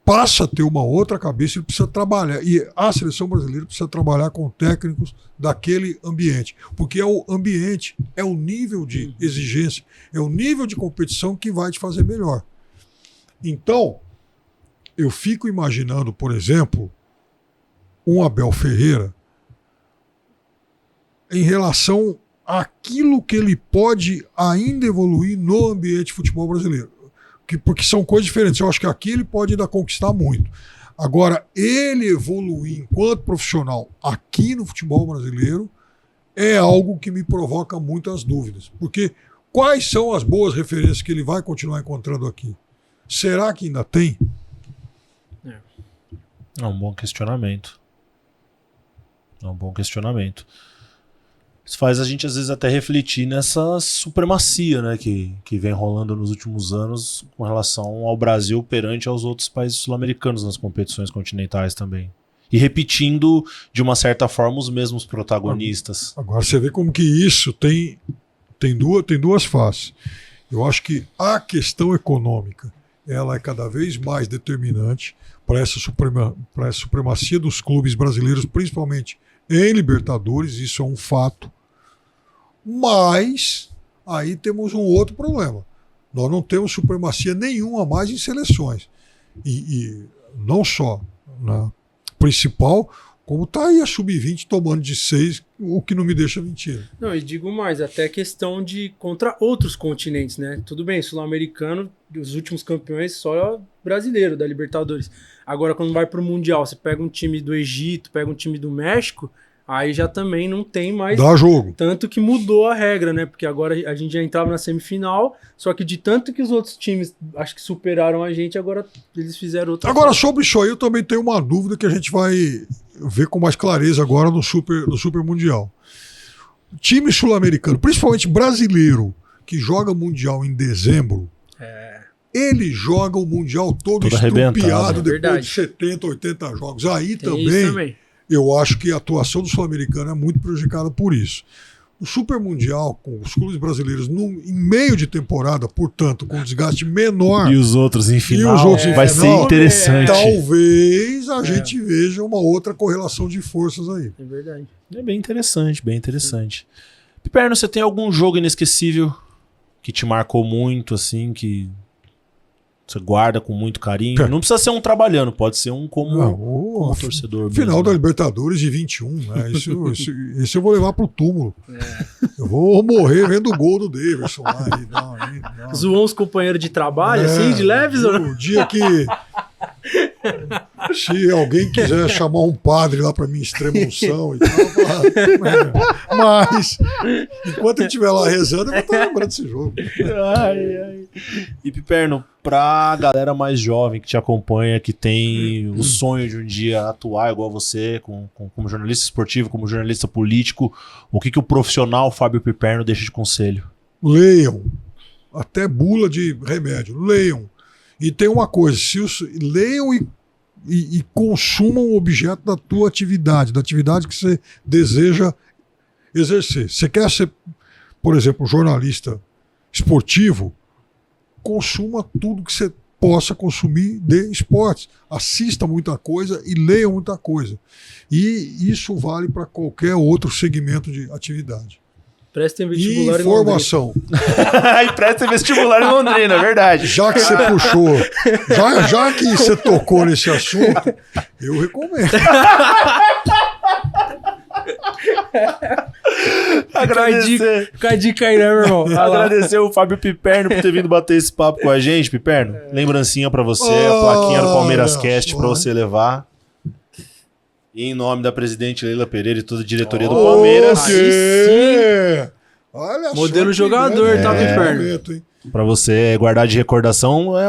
passa a ter uma outra cabeça, ele precisa trabalhar. E a seleção brasileira precisa trabalhar com técnicos daquele ambiente. Porque é o ambiente, é o nível de exigência, é o nível de competição que vai te fazer melhor. Então, eu fico imaginando, por exemplo, um Abel Ferreira em relação àquilo que ele pode ainda evoluir no ambiente de futebol brasileiro. Porque são coisas diferentes. Eu acho que aqui ele pode ainda conquistar muito. Agora, ele evoluir enquanto profissional aqui no futebol brasileiro é algo que me provoca muitas dúvidas. Porque quais são as boas referências que ele vai continuar encontrando aqui? Será que ainda tem? É um bom questionamento. Isso faz a gente, às vezes, até refletir nessa supremacia, né, que vem rolando nos últimos anos com relação ao Brasil perante aos outros países sul-americanos nas competições continentais também. e repetindo, de uma certa forma, os mesmos protagonistas. Agora você vê como que isso tem duas faces. Eu acho que a questão econômica ela é cada vez mais determinante para essa supremacia dos clubes brasileiros, principalmente em Libertadores, isso é um fato. Mas aí temos um outro problema. Nós não temos supremacia nenhuma mais em seleções. E não só na principal, como está aí a Sub-20 tomando de 6, o que não me deixa mentir. Não, e digo mais, até questão de contra outros continentes, né? Tudo bem, sul-americano, os últimos campeões só brasileiro da Libertadores. Agora, quando vai pro Mundial, você pega um time do Egito, pega um time do México, aí já também não tem mais... Dá jogo. Tanto que mudou a regra, né? Porque agora a gente já entrava na semifinal, só que de tanto que os outros times, acho que superaram a gente, agora eles fizeram outra Agora, coisa. sobre isso aí, eu também tenho uma dúvida que a gente vai ver com mais clareza agora no Super Mundial. Time sul-americano, principalmente brasileiro, que joga Mundial em dezembro, ele joga o Mundial todo estrupiado depois de 70, 80 jogos. Aí também, eu acho que a atuação do sul-americano é muito prejudicada por isso. O Super Mundial, com os clubes brasileiros em meio de temporada, portanto, com desgaste menor. E os outros em final, vai ser interessante. Talvez a gente veja uma outra correlação de forças aí. É verdade. É bem interessante, bem interessante. Piperno, você tem algum jogo inesquecível que te marcou muito, assim, que você guarda com muito carinho? Não precisa ser um trabalhando, pode ser um como torcedor. Final mesmo. da Libertadores de 21, né? Isso eu vou levar pro túmulo. Eu vou morrer vendo o gol do Davidson lá. Zoou uns companheiros de trabalho, assim, de leves? O dia que... Se alguém quiser chamar um padre lá pra mim, extrema unção e tal, mas enquanto ele estiver lá rezando, eu vou estar lembrando desse jogo. E Piperno, pra galera mais jovem que te acompanha, que tem o sonho de um dia atuar igual você, como jornalista esportivo, como jornalista político, o que o profissional Fábio Piperno deixa de conselho? Leiam. Até bula de remédio. Leiam. E tem uma coisa, leiam e consumam o objeto da tua atividade, da atividade que você deseja exercer. Você quer ser, por exemplo, jornalista esportivo, consuma tudo que você possa consumir de esportes. Assista muita coisa e leia muita coisa. E isso vale para qualquer outro segmento de atividade. Prestem vestibular informação. E prestem vestibular em Londrina, é verdade. Já que você puxou, já que você tocou nesse assunto, eu recomendo. Fica a dica aí, né, meu irmão? Agradecer o Fábio Piperno por ter vindo bater esse papo com a gente, Piperno. Lembrancinha pra você, a plaquinha do Palmeiras Cast pra você levar. E em nome da presidente Leila Pereira e toda a diretoria do Palmeiras. Olha modelo jogador, tá, Piperno? Pra você guardar de recordação, é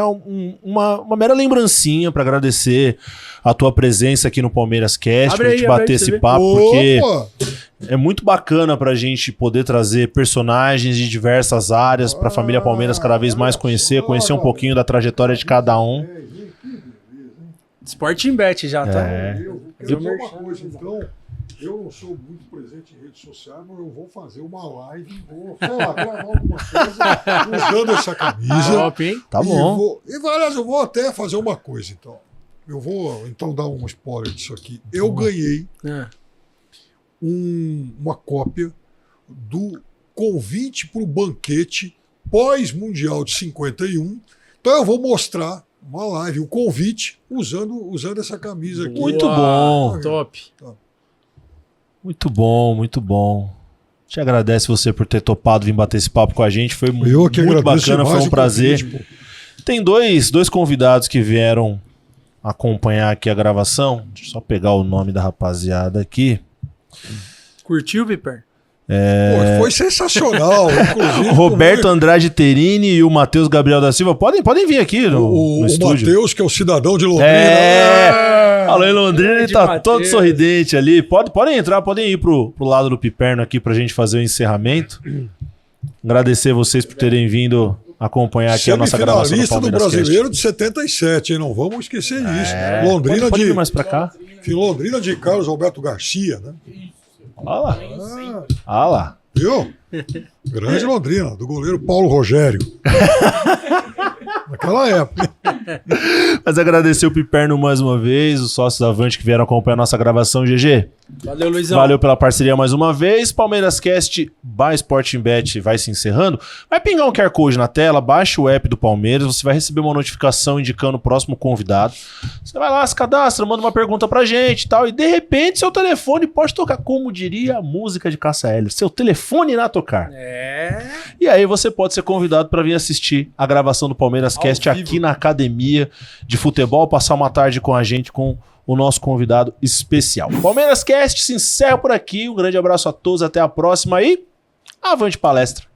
uma mera lembrancinha pra agradecer a tua presença aqui no Palmeiras Cast, pra gente bater esse papo, porque é muito bacana pra gente poder trazer personagens de diversas áreas pra família Palmeiras cada vez mais conhecer um pouquinho da trajetória de cada um. Sporting Bet já, tá? Eu vou fazer uma coisa, então. Eu não sou muito presente em redes sociais, mas eu vou fazer uma live, vou gravar alguma coisa usando essa camisa. Top, hein? Tá bom. Aliás, eu vou até fazer uma coisa, então. Eu vou, então, dar um spoiler disso aqui. Eu ganhei uma cópia do convite para o banquete pós-mundial de 51. Então eu vou mostrar uma live, o convite, usando essa camisa aqui. Muito bom. Top. Muito bom, muito bom. Te agradece você por ter topado vir bater esse papo com a gente. Foi muito bacana, foi um prazer. Convite, tem dois convidados que vieram acompanhar aqui a gravação. Deixa eu só pegar o nome da rapaziada aqui. Curtiu, Piper? Foi sensacional. Inclusive, Roberto Andrade Terini e o Matheus Gabriel da Silva. Podem vir aqui no estúdio. O Matheus, que é o cidadão de Londrina. Falou em Londrina, ele tá todo sorridente ali. Podem entrar, podem ir pro lado do Piperno aqui pra gente fazer o encerramento. Agradecer vocês por terem vindo acompanhar aqui a nossa gravação do Semifinalista do Palmeiras Brasileiro de 77, hein? Não vamos esquecer disso. Londrina pode de vir mais pra cá. Londrina de Carlos Alberto Garcia, né? Olha lá. Olha lá. Viu? Grande Londrina, do goleiro Paulo Rogério. Naquela época. Mas agradecer o Piperno mais uma vez, os sócios da Avante que vieram acompanhar a nossa gravação, GG. Valeu, Luizão. Valeu pela parceria mais uma vez. Palmeiras Cast by Sporting Bet vai se encerrando. Vai pingar um QR Code na tela, baixa o app do Palmeiras, você vai receber uma notificação indicando o próximo convidado. Você vai lá, se cadastra, manda uma pergunta pra gente e tal, e de repente seu telefone pode tocar, como diria a música de Cássia Eller, seu telefone irá tocar. E aí você pode ser convidado para vir assistir a gravação do Palmeiras Cast aqui na academia de futebol, passar uma tarde com a gente, com o nosso convidado especial. Palmeiras Cast se encerra por aqui. Um grande abraço a todos, até a próxima e avante palestra!